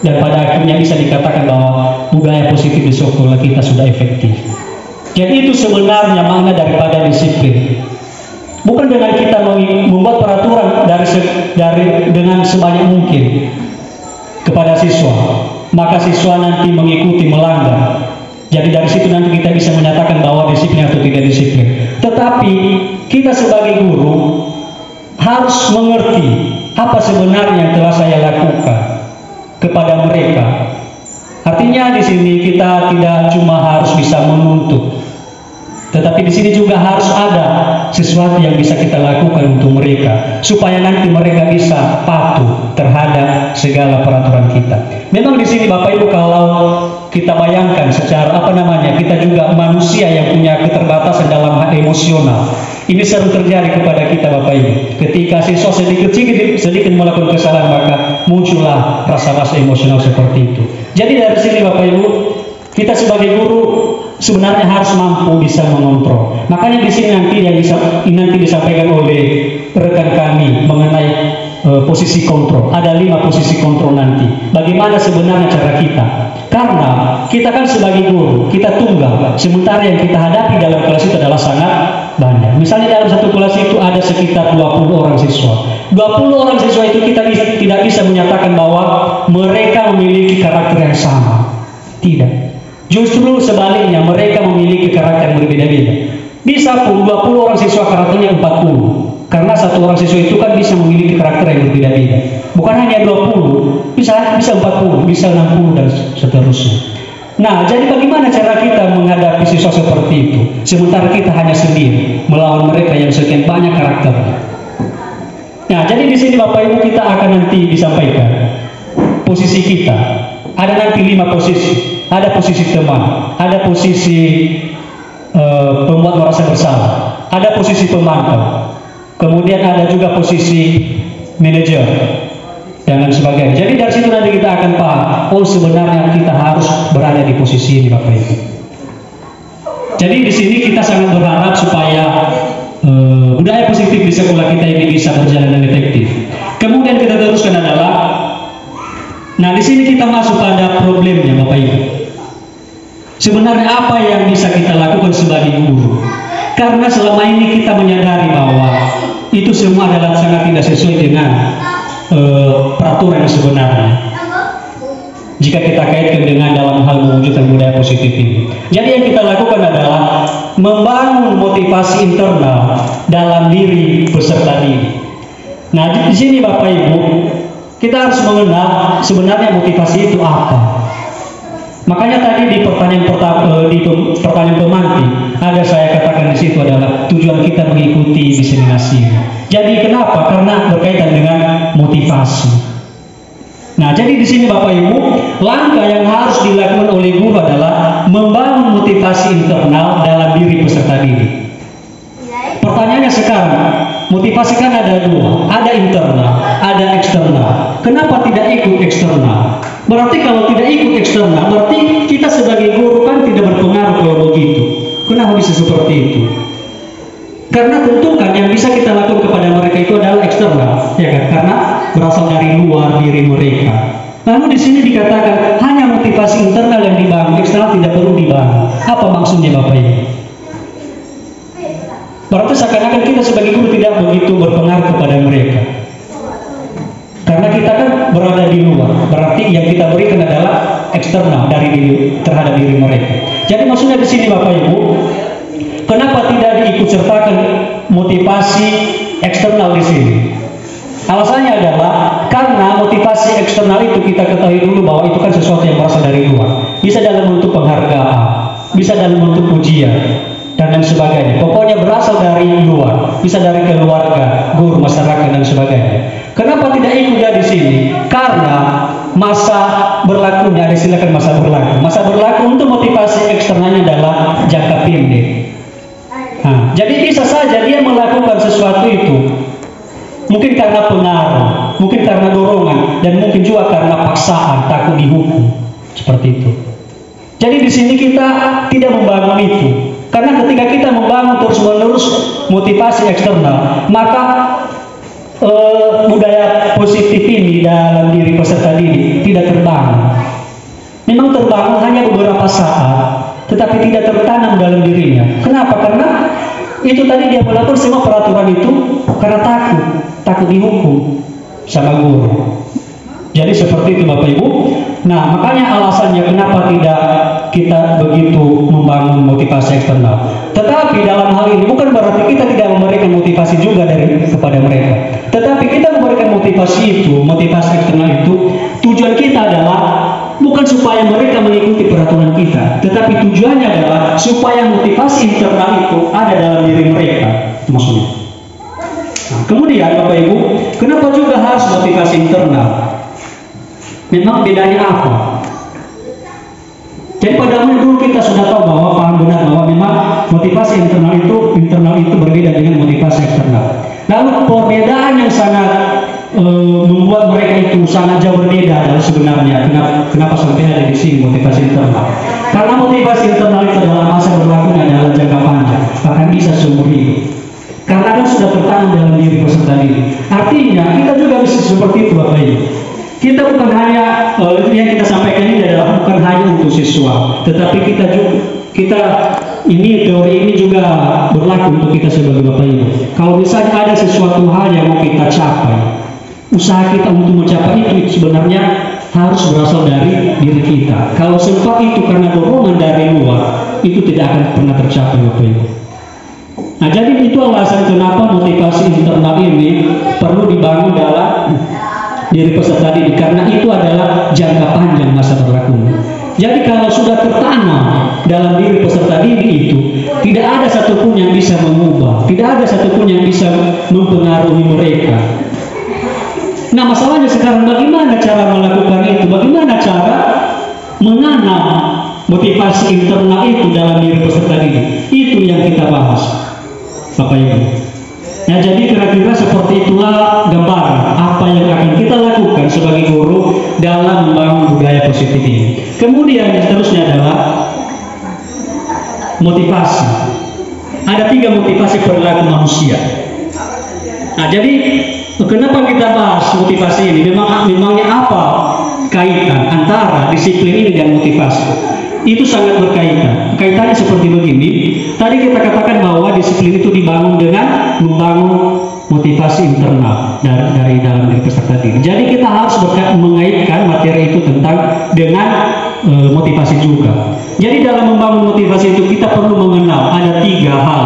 dan pada akhirnya bisa dikatakan bahwa budaya positif di sekolah kita sudah efektif. Jadi itu sebenarnya makna daripada disiplin. Bukan dengan kita membuat peraturan dengan sebanyak mungkin kepada siswa, maka siswa nanti mengikuti melanggar. Jadi dari situ nanti kita bisa menyatakan bahwa disiplin atau tidak disiplin. Tetapi kita sebagai guru harus mengerti apa sebenarnya yang telah saya lakukan kepada mereka. Artinya di sini kita tidak cuma harus bisa menuntut, tetapi di sini juga harus ada sesuatu yang bisa kita lakukan untuk mereka supaya nanti mereka bisa patuh terhadap segala peraturan kita. Memang di sini Bapak Ibu kalau kita bayangkan secara kita juga manusia yang punya keterbatasan dalam hal emosional. Ini sering terjadi kepada kita Bapak Ibu. Ketika siswa sedikit melakukan kesalahan maka muncullah rasa-rasa emosional seperti itu. Jadi dari sini Bapak Ibu kita sebagai guru sebenarnya harus mampu bisa mengontrol. Makanya di sini nanti yang nanti disampaikan oleh rekan kami mengenai posisi kontrol. Ada 5 posisi kontrol nanti. Bagaimana sebenarnya cara kita? Karena kita kan sebagai guru, kita tunggal. Sementara yang kita hadapi dalam kelas itu adalah sangat banyak. Misalnya dalam satu kelas itu ada sekitar 20 orang siswa. 20 orang siswa itu kita tidak bisa menyatakan bahwa mereka memiliki karakter yang sama. Tidak. Justru sebaliknya, mereka memiliki karakter yang berbeda-beda. Bisa pun 20 orang siswa karakternya 40. Karena satu orang siswa itu kan bisa memiliki karakter yang berbeda-beda. Bukan hanya 20, bisa 40, bisa 60 dan seterusnya. Nah, jadi bagaimana cara kita menghadapi siswa seperti itu? Sementara kita hanya sendiri melawan mereka yang sekian banyak karakternya. Nah, jadi di sini Bapak Ibu kita akan nanti disampaikan posisi kita. Ada nanti 5 posisi. Ada posisi teman, ada posisi pembuat merasa bersalah, ada posisi pemantau, kemudian ada juga posisi manajer dan lain sebagainya. Jadi dari situ nanti kita akan paham, oh sebenarnya kita harus berada di posisi ini Bapak Ibu. Jadi di sini kita sangat berharap supaya budaya positif di sekolah kita ini bisa berjalan dengan efektif. Kemudian kita teruskan adalah, nah di sini kita masuk pada problemnya Bapak Ibu. Sebenarnya apa yang bisa kita lakukan sebagai guru? Karena selama ini kita menyadari bahwa itu semua adalah sangat tidak sesuai dengan peraturan yang sebenarnya. Jika kita kaitkan dengan dalam hal mewujudkan budaya positif ini. Jadi yang kita lakukan adalah membangun motivasi internal dalam diri peserta didik. Nah di sini Bapak Ibu, kita harus mengenal sebenarnya motivasi itu apa. Makanya tadi di pertanyaan pertama, di pertanyaan pemantik, ada saya katakan di situ adalah tujuan kita mengikuti diseminasi. Jadi kenapa? Karena berkaitan dengan motivasi. Nah, jadi di sini Bapak Ibu, langkah yang harus dilakukan oleh guru adalah membangun motivasi internal dalam diri peserta didik. Pertanyaannya sekarang, motivasi kan ada 2, ada internal, ada eksternal. Kenapa tidak ikut eksternal? Berarti kalau tidak ikut eksternal, berarti kita sebagai guru kan tidak berpengaruh kalau begitu. Kenapa bisa seperti itu? Karena tentu kan yang bisa kita lakukan kepada mereka itu adalah eksternal, ya kan? Karena berasal dari luar diri mereka. Lalu di sini dikatakan hanya motivasi internal yang dibangun, eksternal tidak perlu dibangun. Apa maksudnya Bapak Ibu? Berarti seakan-akan kita sebagai guru tidak begitu berpengaruh kepada mereka. Karena kita kan berada di luar, berarti yang kita berikan adalah eksternal dari diri terhadap diri mereka. Jadi maksudnya di sini Bapak Ibu, kenapa tidak diikut sertakan motivasi eksternal di sini? Alasannya adalah karena motivasi eksternal itu kita ketahui dulu bahwa itu kan sesuatu yang berasal dari luar. Bisa dalam bentuk penghargaan, bisa dalam bentuk pujian, dan lain sebagainya. Pokoknya berasal dari luar, bisa dari keluarga, guru, masyarakat, dan sebagainya. Kenapa tidak ikut di sini? Karena masa berlakunya, ada silakan masa berlaku. Masa berlaku untuk motivasi eksternalnya adalah jangka pendek. Nah, jadi bisa saja dia melakukan sesuatu itu mungkin karena pengaruh, mungkin karena dorongan, dan mungkin juga karena paksaan, takut dihukum, seperti itu. Jadi di sini kita tidak membangun itu. Karena ketika kita membangun terus-menerus motivasi eksternal, maka budaya positif ini dalam diri peserta didik tidak terbangun. Memang terbangun hanya beberapa saat, tetapi tidak tertanam dalam dirinya. Kenapa? Karena itu tadi dia melakukan semua peraturan itu karena takut dihukum sama guru. Jadi seperti itu Bapak Ibu. Nah, makanya alasannya kenapa tidak kita begitu membangun motivasi eksternal. Tetapi dalam hal ini bukan berarti kita tidak memberikan motivasi juga kepada mereka. Tetapi kita memberikan motivasi itu, motivasi eksternal itu, tujuan kita adalah bukan supaya mereka mengikuti peraturan kita, tetapi tujuannya adalah supaya motivasi internal itu ada dalam diri mereka. Itu maksudnya. Nah, kemudian Bapak Ibu, kenapa juga harus motivasi internal? Memang bedanya apa? Jadi pada awal dulu kita sudah tahu bahwa paham benar bahwa memang motivasi internal itu berbeda dengan motivasi eksternal. Lalu perbedaan yang sangat membuat mereka itu sangat jauh berbeda adalah sebenarnya kenapa sampai ada di sini motivasi internal? Karena motivasi internal itu adalah masa berlakunya adalah jangka panjang, bahkan bisa seumur hidup. Karena kan sudah tertanam dalam diri peserta didik. Artinya kita juga bisa Bapak Ibu. Kita bukan hanya yang kita sampaikan ini adalah bukan hanya untuk siswa, tetapi kita ini teori ini juga berlaku untuk kita sebagai Bapak Ibu. Kalau misalnya ada sesuatu hal yang mau kita capai, usaha kita untuk mencapai itu sebenarnya harus berasal dari diri kita. Kalau sempat itu karena dorongan dari luar, itu tidak akan pernah tercapai, Bapak Ibu. Nah, jadi itu alasan kenapa motivasi internal ini perlu dibangun dalam diri peserta didik, karena itu adalah jangka panjang masa berlakunya. Jadi kalau sudah tertanam dalam diri peserta didik itu, tidak ada satupun yang bisa mengubah, tidak ada satupun yang bisa mempengaruhi mereka. Nah, masalahnya sekarang bagaimana cara melakukan itu? Bagaimana cara menanam motivasi internal itu dalam diri peserta didik? Itu yang kita bahas, Bapak Ibu. Ya, jadi kira-kira seperti itulah gambaran apa yang akan kita lakukan sebagai guru dalam membangun budaya positif ini. Kemudian seterusnya adalah motivasi. Ada 3 motivasi perilaku manusia. Nah, jadi kenapa kita bahas motivasi ini? Memangnya apa kaitan antara disiplin ini dan motivasi? Itu sangat berkaitan. Kaitannya seperti begini. Tadi kita katakan bahwa disiplin itu dibangun dengan membangun motivasi internal dari dalam diri peserta didik. Jadi kita harus mengaitkan materi itu dengan motivasi juga. Jadi dalam membangun motivasi itu kita perlu mengenal ada 3 hal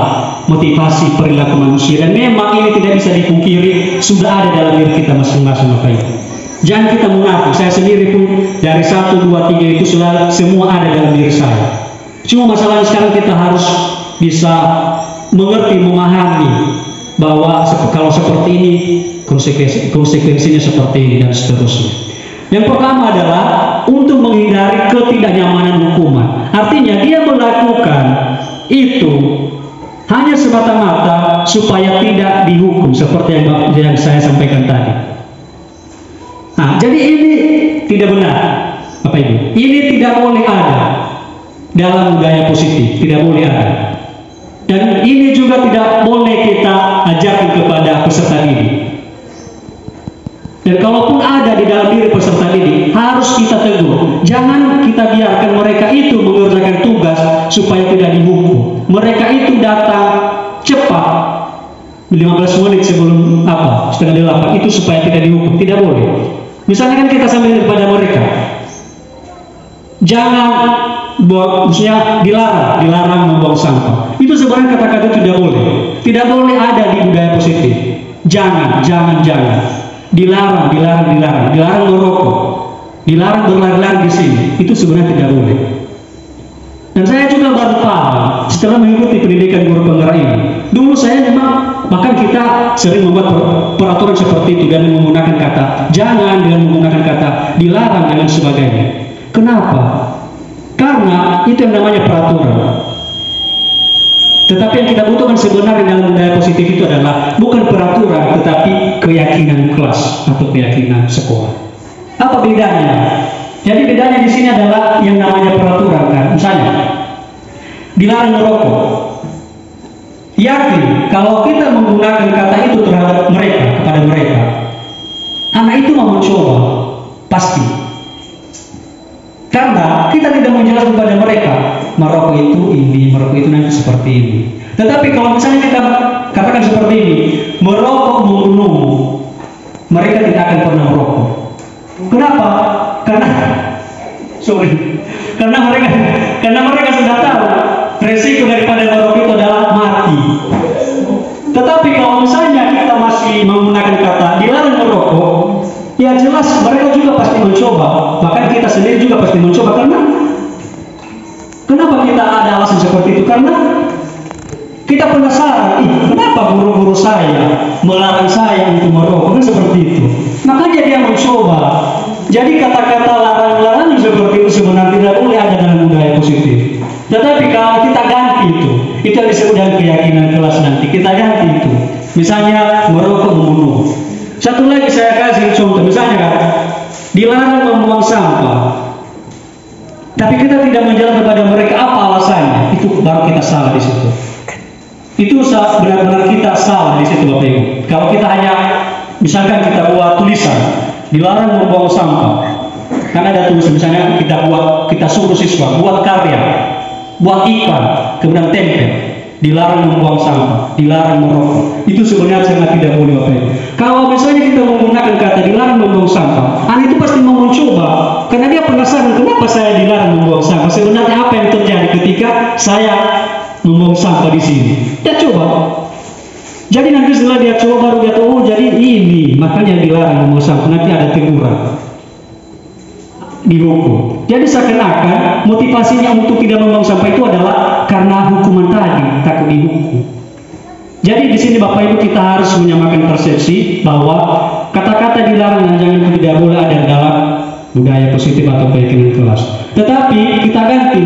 motivasi perilaku manusia, dan memang ini tidak bisa dipungkiri sudah ada dalam diri kita masing-masing, Bapak Ibu. Jangan kita munafik, saya sendiri pun dari 1, 2, 3 itu semua ada dalam diri saya. Cuma masalahnya sekarang kita harus bisa mengerti, memahami bahwa kalau seperti ini konsekuensinya seperti ini dan seterusnya. Yang pertama adalah untuk menghindari ketidaknyamanan hukuman. Artinya dia melakukan itu hanya semata-mata supaya tidak dihukum seperti yang saya sampaikan tadi. Nah, jadi ini tidak benar, Bapak Ibu. Ini tidak boleh ada dalam budaya positif, tidak boleh ada. Dan ini juga tidak boleh kita ajarkan kepada peserta didik. Dan kalaupun ada di dalam diri peserta didik, harus kita tegur. Jangan kita biarkan mereka itu mengerjakan tugas supaya tidak dihukum. Mereka itu datang cepat 15 menit sebelum 7:30 itu supaya tidak dihukum. Tidak boleh. Misalnya kan kita sampaikan kepada mereka, jangan maksudnya dilarang membuang sampah. Itu sebenarnya kata-kata tidak boleh ada di budaya positif. Jangan. Dilarang merokok, dilarang berlari-lari di sini. Itu sebenarnya tidak boleh. Dan saya juga baru paham setelah mengikuti pendidikan guru penggerak ini. Dulu saya memang bahkan kita sering membuat peraturan seperti itu dan menggunakan kata jangan dengan menggunakan kata dilarang dan sebagainya. Kenapa? Karena itu yang namanya peraturan. Tetapi yang kita butuhkan sebenarnya dalam budaya positif itu adalah bukan peraturan, tetapi keyakinan kelas atau keyakinan sekolah. Apa bedanya? Jadi bedanya di sini adalah yang namanya peraturan kan. Misalnya dilarang merokok. Yakin kalau kita menggunakan kata itu terhadap mereka, kepada mereka, anak itu mau mencoba, pasti. Karena kita tidak menjelaskan kepada mereka merokok itu ini, merokok itu nanti seperti ini. Tetapi kalau misalnya kita katakan seperti ini, merokok membunuh, mereka tidak akan pernah merokok. Kenapa? Karena mereka sudah tahu resiko daripada merokok itu adalah mati. Tetapi kalau misalnya kita masih menggunakan kata dilarang merokok, ya jelas mereka juga pasti mencoba. Bahkan kita sendiri juga pasti mencoba. Karena kenapa kita ada alasan seperti itu? Karena kita penasaran, kenapa guru-guru saya melarang saya untuk merokok? Kan seperti itu. Makanya dia mencoba. Jadi kata-kata larang-larang seperti itu sebenarnya tidak boleh ada dalam budaya positif. Tetapi kalau kita ganti itu yang disebut dengan keyakinan kelas nanti. Kita ganti itu. Misalnya merokok membunuh. Satu lagi saya kasih contoh. Misalnya kan, dilarang membuang sampah. Tapi kita tidak menjelaskan kepada mereka apa alasannya. Itu baru kita salah di situ. Itu benar-benar kita salah di situ, Bapak Ibu. Kalau kita hanya misalkan kita buat tulisan, dilarang membuang sampah. Karena ada tulisan misalnya kita suruh siswa buat karya, buat iklan, kemudian tempel, dilarang membuang sampah, dilarang merokok. Itu sebenarnya sangat tidak boleh Bapak Ibu. Kalau misalnya kita menggunakan kata dilarang membuang sampah, anak itu pasti mau mencoba, karena dia penasaran kenapa saya dilarang membuang sampah. Sebenarnya apa yang terjadi ketika saya membuang sampah di sini? Dia coba. Jadi nanti setelah dia coba baru dia tahu, oh jadi ini makanya dilarang membuang sampah. Nanti ada teguran, dihukum. Jadi seakan-akan motivasinya untuk tidak membuang sampah itu adalah karena hukuman tadi, takut dihukum. Jadi di sini Bapak Ibu kita harus menyamakan persepsi bahwa kata-kata dilarang dan jangan itu tidak boleh ada dalam budaya positif atau keyakinan kelas. Tetapi kita ganti,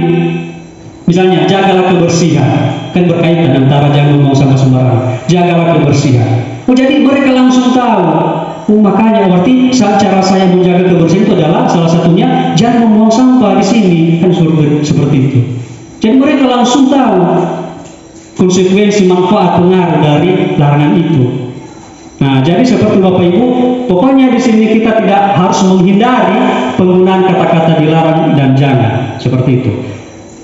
misalnya jagalah kebersihan, kan berkaitan antara jangan membuang sampah sembarangan, jagalah kebersihan. Oh jadi mereka langsung tahu. Oh makanya berarti cara saya menjaga kebersihan itu adalah salah satunya jangan membuang sampah di sini, kan seperti itu. Jadi mereka langsung tahu konsekuensi manfaat pengaruh dari larangan itu. Nah, jadi seperti Bapak Ibu, pokoknya di sini kita tidak harus menghindari penggunaan kata-kata dilarang dan jangan, seperti itu.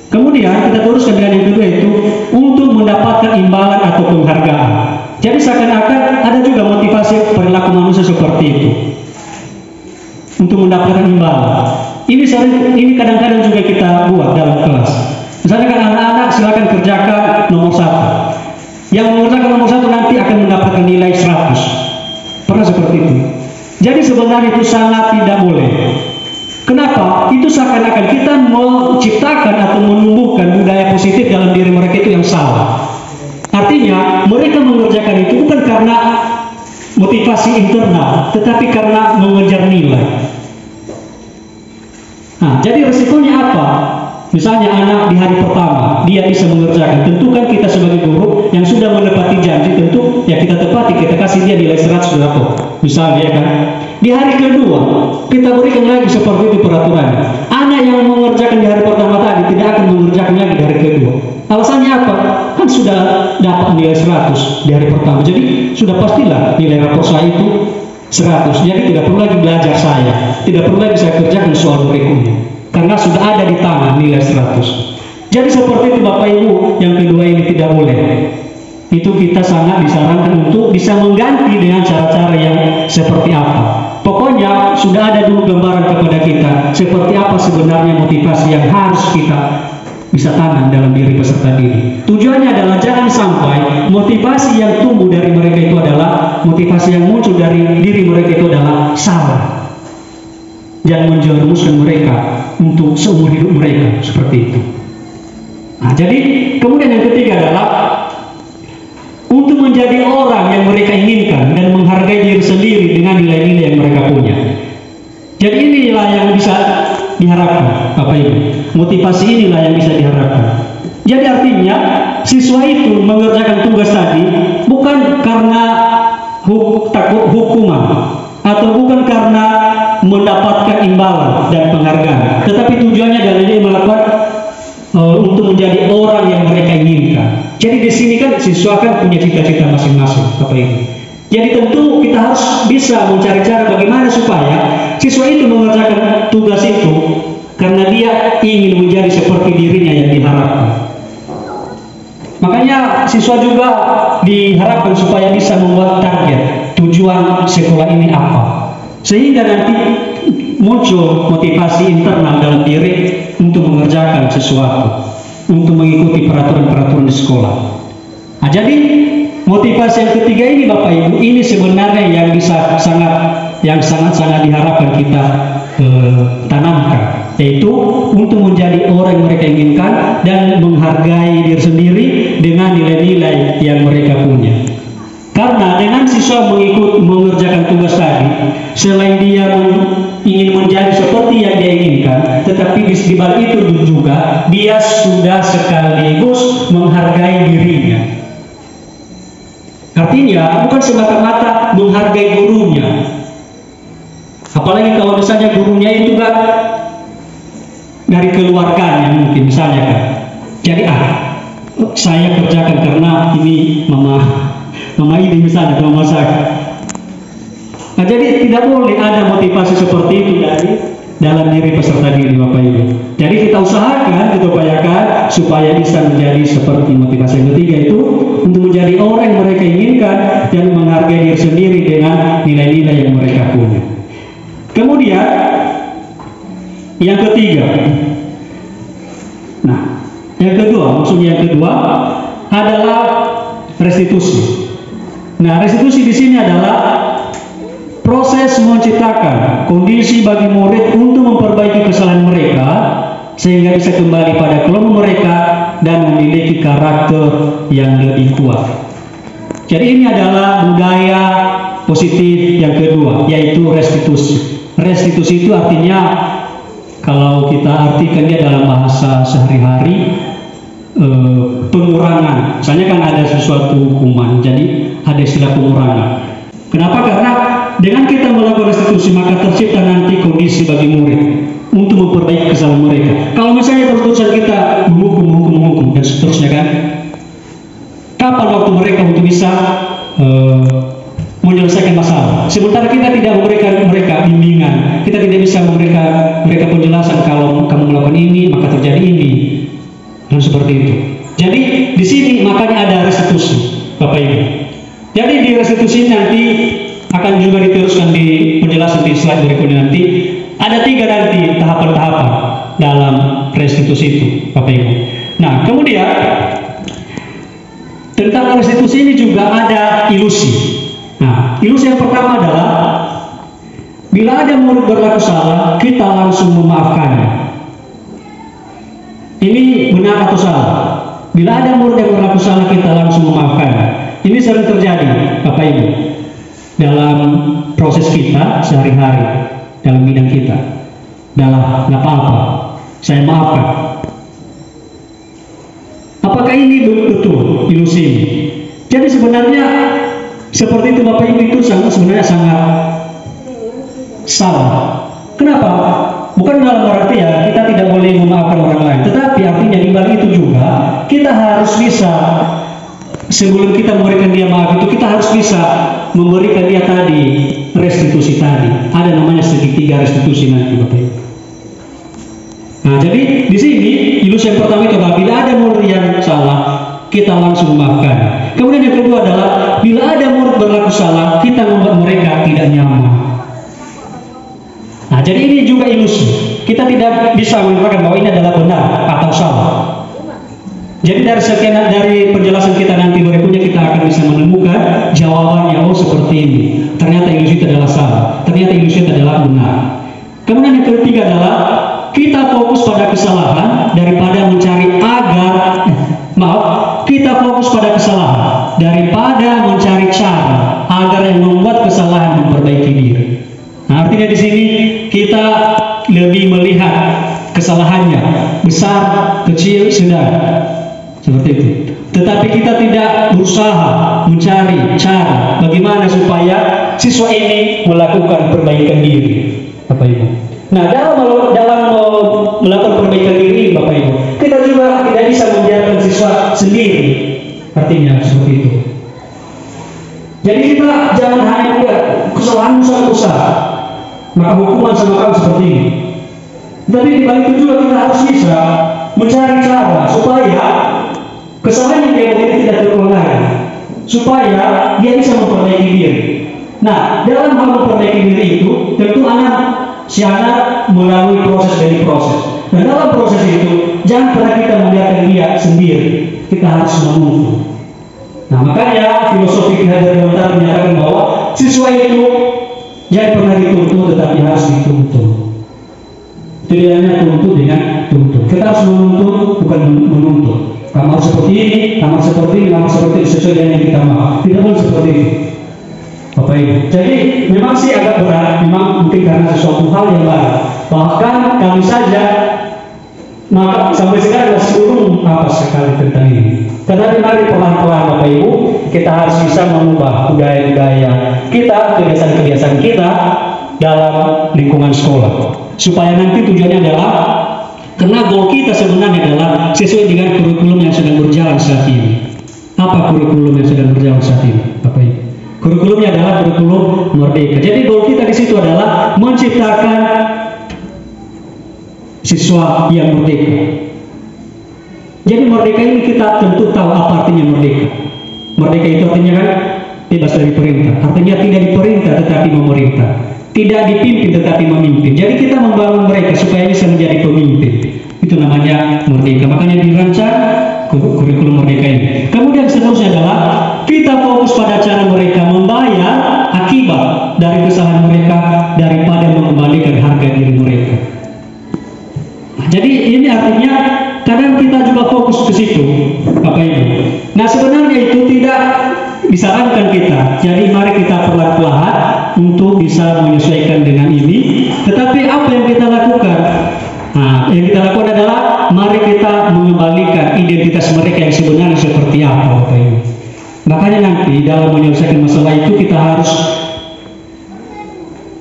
Kemudian kita teruskan dengan yang kedua itu untuk mendapatkan imbalan atau penghargaan. Jadi seakan-akan ada juga motivasi perilaku manusia seperti itu untuk mendapatkan imbalan. Ini kadang-kadang juga kita buat dalam kelas. Misalnya kan anak-anak silakan kerjakan nomor 1. Yang mengerjakan nomor 1 nanti akan mendapatkan nilai 100. Pernah seperti itu. Jadi sebenarnya itu sangat tidak boleh. Kenapa? Itu seakan-akan kita menciptakan atau menumbuhkan budaya positif dalam diri mereka itu yang salah. Artinya mereka mengerjakan itu bukan karena motivasi internal, tetapi karena mengejar nilai. Nah, jadi resikonya apa? Misalnya anak di hari pertama dia bisa mengerjakan, tentu kan kita sebagai guru yang sudah menepati janji, tentu ya kita tepati, kita kasih dia nilai 100 berapa misalnya kan. Di hari kedua kita berikan lagi seperti itu peraturan. Anak yang mengerjakan di hari pertama tadi tidak akan mengerjakan lagi di hari kedua. Alasannya apa? Kan sudah dapat nilai 100 di hari pertama, jadi sudah pastilah nilai rapor saya itu 100. Jadi tidak perlu lagi belajar saya, tidak perlu lagi saya kerjakan soal berikutnya, karena sudah ada di tangan nilai 100. Jadi seperti itu Bapak Ibu, yang kedua ini tidak boleh. Itu kita sangat disarankan untuk bisa mengganti dengan cara-cara yang seperti apa. Pokoknya sudah ada dulu gambaran kepada kita seperti apa sebenarnya motivasi yang harus kita bisa tanam dalam diri peserta didik. Tujuannya adalah jangan sampai motivasi yang tumbuh dari mereka itu adalah motivasi yang muncul dari diri mereka itu adalah salah, dan menjerumuskan mereka untuk seumur hidup mereka seperti itu. Nah, jadi kemudian yang ketiga adalah untuk menjadi orang yang mereka inginkan dan menghargai diri sendiri dengan nilai-nilai yang mereka punya. Jadi inilah yang bisa diharapkan Bapak Ibu. Motivasi inilah yang bisa diharapkan. Jadi artinya siswa itu mengerjakan tugas tadi bukan karena takut hukuman atau bukan karena mendapatkan imbalan dan penghargaan, tetapi tujuannya adalah dia melakukan untuk menjadi orang yang mereka inginkan. Jadi di sini kan siswa kan punya cita-cita masing-masing Bapak Ibu. Jadi tentu kita harus bisa mencari cara bagaimana supaya siswa itu mengerjakan tugas itu karena dia ingin menjadi seperti dirinya yang diharapkan. Makanya siswa juga diharapkan supaya bisa membuat target tujuan sekolah ini apa, sehingga nanti muncul motivasi internal dalam diri untuk mengerjakan sesuatu, untuk mengikuti peraturan-peraturan di sekolah. Nah, jadi motivasi yang ketiga ini Bapak Ibu, ini sebenarnya yang bisa sangat diharapkan kita tanamkan, yaitu untuk menjadi orang yang mereka inginkan dan menghargai diri sendiri dengan nilai-nilai yang mereka punya. Karena dengan siswa mengerjakan tugas tadi, selain dia ingin menjadi seperti yang dia inginkan, tetapi di balik itu juga dia sudah sekaligus menghargai dirinya. Artinya bukan semata-mata menghargai gurunya, apalagi kalau misalnya gurunya itu kan dari keluarganya mungkin misalnya kan. Jadi saya kerjakan karena ini mama ini misalnya, mama saya. Nah, jadi tidak boleh ada motivasi seperti itu dari dalam diri peserta didik Bapak Ibu. Jadi kita usahakan, kita upayakan supaya bisa menjadi seperti motivasi yang ketiga itu untuk menjadi orang yang mereka inginkan dan menghargai diri sendiri dengan nilai-nilai yang mereka punya. Kemudian yang ketiga, nah yang kedua, maksudnya yang kedua adalah restitusi. Nah, restitusi di sini adalah proses menciptakan kondisi bagi murid untuk memperbaiki kesalahan mereka sehingga bisa kembali pada kelompok mereka dan memiliki karakter yang lebih kuat. Jadi ini adalah budaya positif yang kedua, yaitu restitusi. Restitusi itu artinya kalau kita artikan dia dalam bahasa sehari-hari pengurangan. Misalnya kan ada sesuatu hukuman, jadi ada istilah pengurangan. Kenapa? Karena dengan kita melakukan restitusi maka tercipta nanti kondisi bagi murid untuk memperbaiki kesalahan mereka. Kalau misalnya terus-terusan kita menghukum dan seterusnya kan, kapan waktu mereka untuk bisa menyelesaikan masalah? Sementara kita tidak memberikan mereka bimbingan, kita tidak bisa memberikan mereka penjelasan kalau kamu melakukan ini maka terjadi ini dan seperti itu. Jadi di sini makanya ada restitusi, Bapak Ibu. Jadi di restitusi nanti akan juga diteruskan di penjelasan di slide berikutnya nanti. Ada 3 nanti tahapan-tahapan dalam restitusi itu, Bapak Ibu. Nah, kemudian tentang restitusi ini juga ada ilusi. Nah, ilusi yang pertama adalah bila ada murid berlaku salah, kita langsung memaafkannya. Ini benar atau salah? Bila ada murid yang berlaku salah, kita langsung memaafkannya. Ini sering terjadi, Bapak Ibu, dalam proses kita sehari-hari, dalam bidang kita. Dalam nggak apa-apa, saya maafkan. Apakah ini betul ilusi ini? Jadi sebenarnya seperti itu Bapak Ibu, itu sebenarnya sangat salah. Kenapa? Bukan dalam arti ya kita tidak boleh memaafkan orang lain, tetapi artinya di balik itu juga kita harus bisa, sebelum kita memberikan dia maaf itu kita harus bisa memberikan dia tadi restitusi tadi. Ada namanya segitiga restitusi nanti Bapak Ibu. Nah, jadi di sini ilusi yang pertama itu adalah bila ada murid yang salah, kita langsung memaafkan. Kemudian yang kedua adalah bila ada murid berlaku salah, kita membuat mereka tidak nyaman. Nah, jadi ini juga ilusi. Kita tidak bisa mengatakan bahwa ini adalah benar atau salah. Jadi dari penjelasan kita nanti berikutnya kita akan bisa menemukan jawabannya. Oh, seperti ini. Ternyata ilusi itu adalah salah. Ternyata ilusi itu adalah benar. Kemudian yang ketiga adalah kita fokus pada kesalahan daripada mencari kita fokus pada kesalahan daripada mencari cara agar yang membuat kesalahan memperbaiki diri. Nah, artinya di sini kita lebih melihat kesalahannya besar, kecil, sedang, seperti itu. Tetapi kita tidak berusaha mencari cara bagaimana supaya siswa ini melakukan perbaikan diri, Bapak Ibu. Nah, dalam melakukan perbaikan diri, Bapak Ibu, kita juga tidak bisa membiarkan siswa sendiri. Artinya seperti itu. Jadi kita jangan hanya melihat kesalahan usaha, maka hukuman sama kamu seperti ini. Tapi di balik itu juga kita harus bisa mencari cara supaya kesalahan yang dia buat tidak terulang lagi, supaya dia bisa memperbaiki diri. Nah, dalam hal memperbaiki diri itu tentu si anak melalui proses demi proses. Dan dalam proses itu jangan pernah kita membiarkan dia sendiri, kita harus menuntut. Nah, makanya filosofi Ki Hajar Dewantara menyatakan bahwa siswa itu jangan pernah dituntut, tetapi harus dituntut. Pilihannya tuntut dengan tuntut. Kita harus menuntut, bukan menuntut. Kamu harus seperti ini, kamu seperti ini, kamu seperti ini, sesuai dengan yang kita mau. Tidak boleh seperti itu, Bapak Ibu. Jadi memang sih agak berat, memang mungkin karena sesuatu hal yang baru. Bahkan kami saja, maka sampai sekarang masih belum apa sekali tentang ini. Tetapi mari pelan-pelan Bapak Ibu, kita harus bisa mengubah budaya-budaya kita, kebiasaan-kebiasaan kita dalam lingkungan sekolah. Supaya nanti tujuannya adalah, karena goal kita sebenarnya adalah sesuai dengan kurikulum yang sedang berjalan saat ini. Apa kurikulum yang sedang berjalan saat ini, Bapak Ibu? Kurikulumnya adalah kurikulum merdeka. Jadi goal kita di situ adalah menciptakan siswa yang merdeka. Jadi merdeka ini kita tentu tahu apa artinya merdeka. Merdeka itu artinya kan bebas dari perintah. Artinya tidak diperintah tetapi memerintah. Tidak dipimpin tetapi memimpin. Jadi kita membangun mereka supaya bisa menjadi pemimpin. Itu namanya merdeka. Makanya dirancang kurikulum merdeka ini. Kemudian seterusnya adalah kita fokus pada cara mereka membayar akibat dari kesalahan mereka daripada mengembalikan harga diri mereka. Nah, jadi ini artinya kadang kita juga fokus ke situ, Bapak Ibu. Nah sebenarnya itu tidak disarankan kita. Jadi mari kita perlahan-lahan untuk bisa menyesuaikan dengan ini. Tetapi apa yang kita lakukan? Nah, yang kita lakukan adalah mari kita mengembalikan identitas mereka yang sebenarnya seperti apa, Bapak Ibu. Makanya nanti dalam menyelesaikan masalah itu kita harus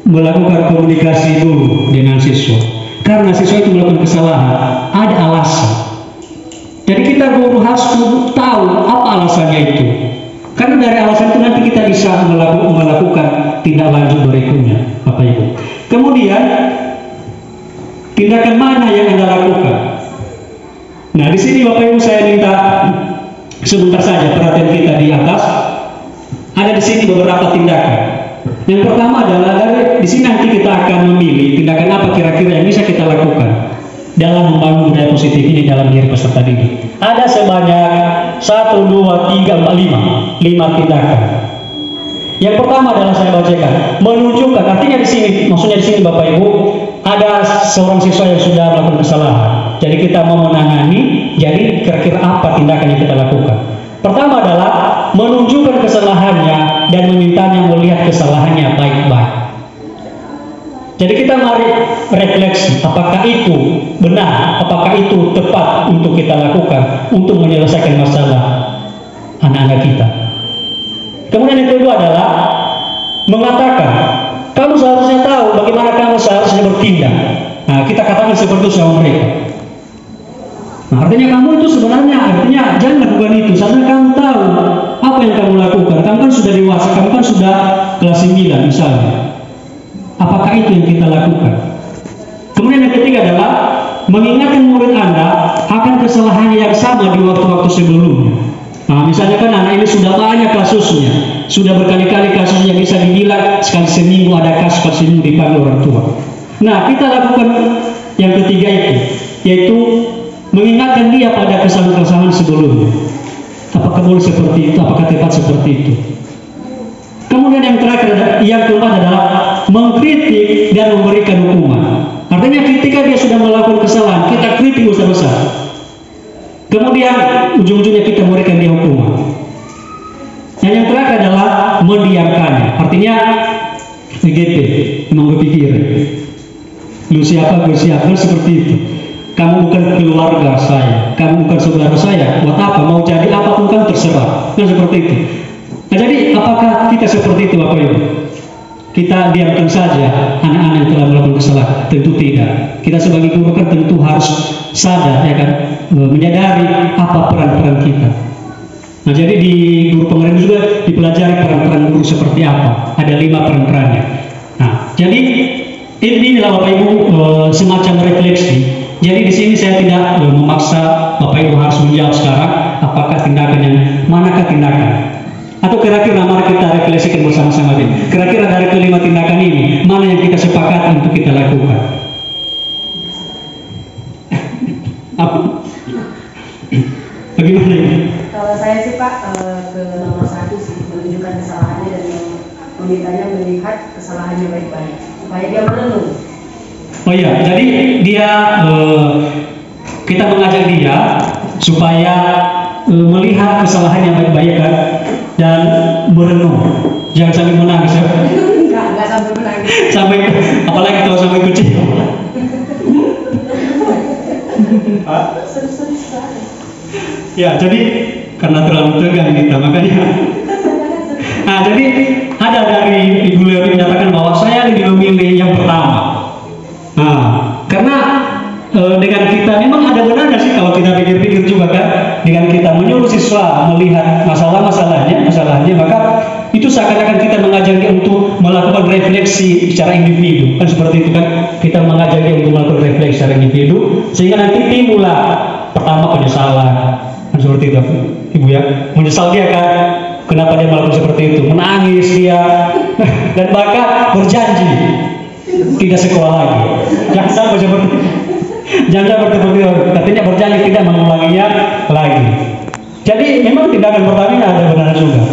melakukan komunikasi dulu dengan siswa. Karena siswa itu melakukan kesalahan, ada alasan. Jadi kita guru harus tahu apa alasannya itu. Karena dari alasan itu nanti kita bisa melakukan tindak lanjut berikutnya, Bapak Ibu. Kemudian tindakan mana yang Anda lakukan? Nah, di sini Bapak Ibu saya minta sebentar saja perhatian kita di atas. Ada di sini beberapa tindakan. Yang pertama adalah di sini nanti kita akan memilih tindakan apa kira-kira yang bisa kita lakukan dalam membangun budaya positif ini dalam diri peserta didik. Ada sebanyak 1, 2, 3, 4, 5 tindakan. Yang pertama adalah saya bacakan, menunjukkan. Artinya di sini, maksudnya di sini Bapak Ibu, ada seorang siswa yang sudah melakukan kesalahan. Jadi kita mau menangani. Jadi kira-kira apa tindakan yang kita lakukan? Pertama adalah menunjukkan kesalahannya dan memintanya melihat kesalahannya baik-baik. Jadi kita mari refleksi, apakah itu benar, apakah itu tepat untuk kita lakukan untuk menyelesaikan masalah anak-anak kita. Kemudian yang kedua adalah mengatakan, kamu seharusnya tahu bagaimana kamu seharusnya bertindak. Nah, kita katakan seperti itu sama mereka. Nah, artinya kamu itu sebenarnya artinya jangan lakukan itu, karena kamu tahu apa yang kamu lakukan. Kamu kan sudah dewasa, kamu kan sudah kelas 9 misalnya. Apakah itu yang kita lakukan? Kemudian yang ketiga adalah mengingatkan murid Anda akan kesalahan yang sama di waktu-waktu sebelumnya. Nah, misalnya kan anak ini sudah banyak kasusnya, sudah berkali-kali kasusnya, bisa dibilang sekali seminggu ada kasus, sekali seminggu dipanggil orang tua. Nah, kita lakukan yang ketiga itu, yaitu mengingatkan dia pada kesalahan-kesalahan sebelumnya. Apakah boleh seperti itu? Apakah tepat seperti itu? Kemudian yang terakhir, yang keempat adalah mengkritik dan memberikan hukuman. Artinya ketika dia sudah melakukan kesalahan, kita kritik besar-besar. Kemudian ujung-ujungnya kita memberikan dia hukuman. Dan yang terakhir adalah mendiamkannya. Artinya EGP, memang berpikir, lu siapa, gue siapa, seperti itu. Kamu bukan keluarga saya, kamu bukan saudara saya. Buat apa? Mau jadi apapun kan terserah. Kan seperti itu. Nah, jadi apakah kita seperti itu, Bapak Ibu? Kita diamkan saja anak-anak yang telah melakukan kesalahan? Tentu tidak. Kita sebagai guru kan tentu harus sadar, ya kan, menyadari apa peran-peran kita. Nah, jadi di guru pengajar juga dipelajari peran-peran guru seperti apa. Ada 5 peran-perannya. Nah, jadi inilah Bapak Ibu semacam refleksi. Jadi di sini saya tidak memaksa Bapak Ibu harus menjawab sekarang apakah tindakan yang manakah tindakan. Atau kira-kira mari kita refleksikan bersama-sama ini. Kira-kira dari kelima tindakan ini, mana yang kita sepakati untuk kita lakukan? Apa? Bagaimana ini? Kalau saya sih Pak, ke nomor 1 sih, menunjukkan kesalahannya dan memintanya melihat kesalahannya baik-baik, supaya dia merenung. Oh iya, jadi dia kita mengajak dia supaya melihat kesalahannya baik-baik kan, dan merenung, jangan sampai menangis ya. Enggak sampai menangis. Sampai apalagi kalau sampai kucing. Ya, jadi karena terlalu tegang kita makanya. Nah, jadi ada dari Ibu Leoni menyatakan bahwa saya lebih memilih yang pertama. Nah, karena dengan kita memang ada benarnya sih kalau kita pikir-pikir juga kan, dengan kita menyuruh siswa melihat masalahnya, maka itu seakan-akan melakukan refleksi secara individu, kan seperti itu kan, kita mengajak dia untuk melakukan refleksi secara individu, sehingga nanti timbullah pertama penyesalan, kan seperti itu Ibu ya, menyesal dia kan, kenapa dia melakukan seperti itu, menangis dia, dan bahkan berjanji tidak sekolah lagi, jangan sampai seperti itu, katanya berjanji tidak mengulanginya lagi. Jadi memang tindakan pertama ini ada benar juga.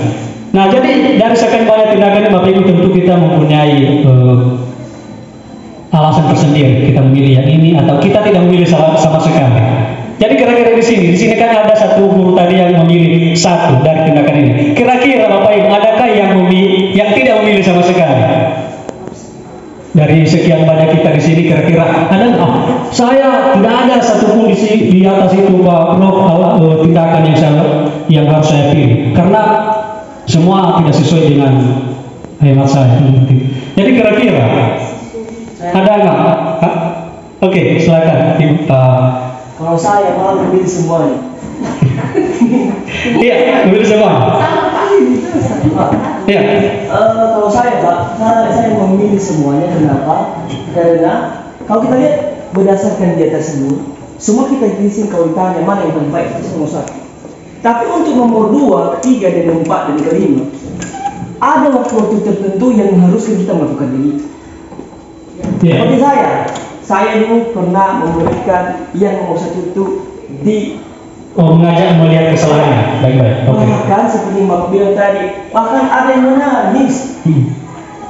Nah, jadi dari sekian banyak tindakan ini Bapak Ibu tentu kita mempunyai alasan tersendiri kita memilih yang ini atau kita tidak memilih sama sekali. Jadi kira-kira di sini kan ada satu guru tadi yang memilih satu dari tindakan ini. Kira-kira Bapak Ibu adakah yang tidak memilih sama sekali? Dari sekian banyak kita di sini kira-kira ada saya tidak ada satupun di atas itu Pak Prof tindakan yang harus saya pilih karena semua tidak sesuai dengan hemat saya. Jadi kira-kira ada nggak? Oke, silakan Ibu. Kalau saya malah memilih semuanya. Iya, memilih semua. Iya. Kalau saya Pak, saya memilih semuanya. Kenapa? Karena kalau kita lihat berdasarkan dia tersebut, semua kita isi kalau ditanya mana yang paling baik itu nomor 1. Tapi untuk nomor 2, 3, dan 4 dan 5 ada waktu-waktu tertentu yang harus kita melakukan ini. Seperti saya dulu pernah memberikan yang nomor 1 itu di mengajak melihat kesalahannya. Baik-baik. Bahkan seperti Bapak bilang tadi, bahkan ada yang menangis,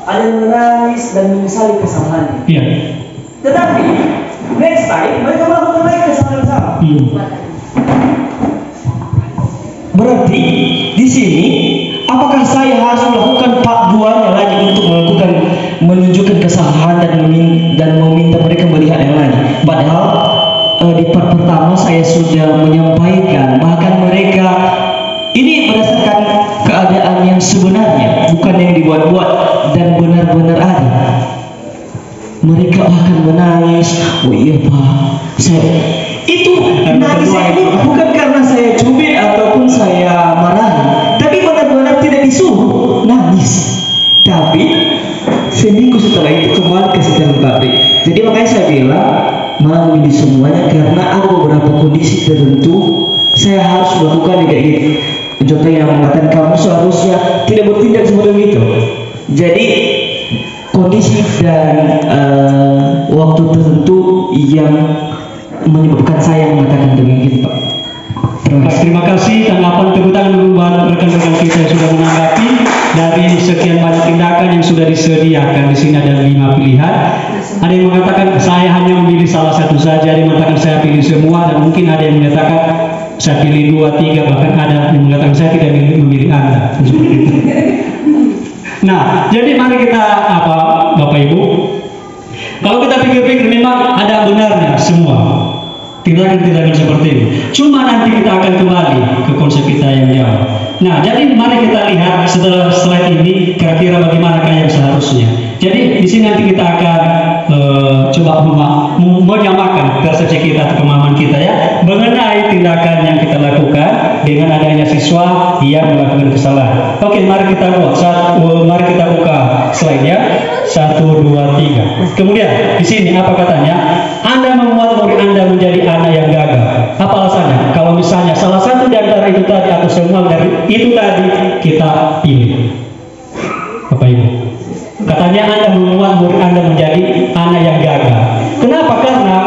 ada yang menangis dan menyesali kesalahannya. Iya. Tetapi next time mereka melakukan lagi kesalahan sama. Berarti di sini apakah saya harus melakukan part 2-nya lagi untuk melakukan menunjukkan kesalahan dan meminta mereka melihat yang lain? Padahal di part pertama saya sudah menyampaikan bahkan mereka ini berdasarkan keadaan yang sebenarnya, bukan yang dibuat-buat dan benar-benar ada. Mereka akan menangis, oh iya Pak, itu nangisnya ini bukan karena saya cubit ataupun saya marahi, tapi benar-benar tidak disuruh nangis. Tapi seminggu setelah itu kembali ke sidang pabrik. Jadi makanya saya bilang memilih semuanya karena ada beberapa kondisi tertentu saya harus melakukan kayak gitu. Contoh yang mengatakan kamu seharusnya tidak bertindak seperti itu. Jadi kondisi dan waktu tertentu yang menyebabkan saya mengatakan demikian Pak. Terima kasih tanggapan tepuk tangan buat rekan-rekan kita yang sudah menanggapi dari sekian banyak tindakan yang sudah disediakan. Di sini ada 5 pilihan. Ada yang mengatakan saya hanya memilih salah satu saja, ada yang mengatakan saya pilih semua, dan mungkin ada yang menyatakan saya pilih 2, 3, bahkan ada yang mengatakan saya tidak memilih Anda. Nah, jadi mari kita Bapak Ibu, kalau kita pikir-pikir memang ada benarnya semua tindakan-tindakan seperti ini. Cuma nanti kita akan kembali ke konsep kita yang jauh. Nah, jadi mari kita lihat setelah slide ini kira-kira bagaimanakah yang seharusnya. Jadi di sini nanti kita akan coba menyamakan persepsi kita atau pemahaman kita ya mengenai tindakan yang kita lakukan dengan adanya siswa yang melakukan kesalahan. Oke, mari kita buka slide-nya 1, 2, 3. Kemudian di sini apa katanya? Anda membuat murid Anda menjadi anak yang gagal. Apa alasannya? Kalau misalnya salah satu di antara itu tadi atau semua dari itu tadi kita pilih. Bapak Ibu, katanya Anda membuat murid Anda menjadi anak yang gagal. Kenapa? Karena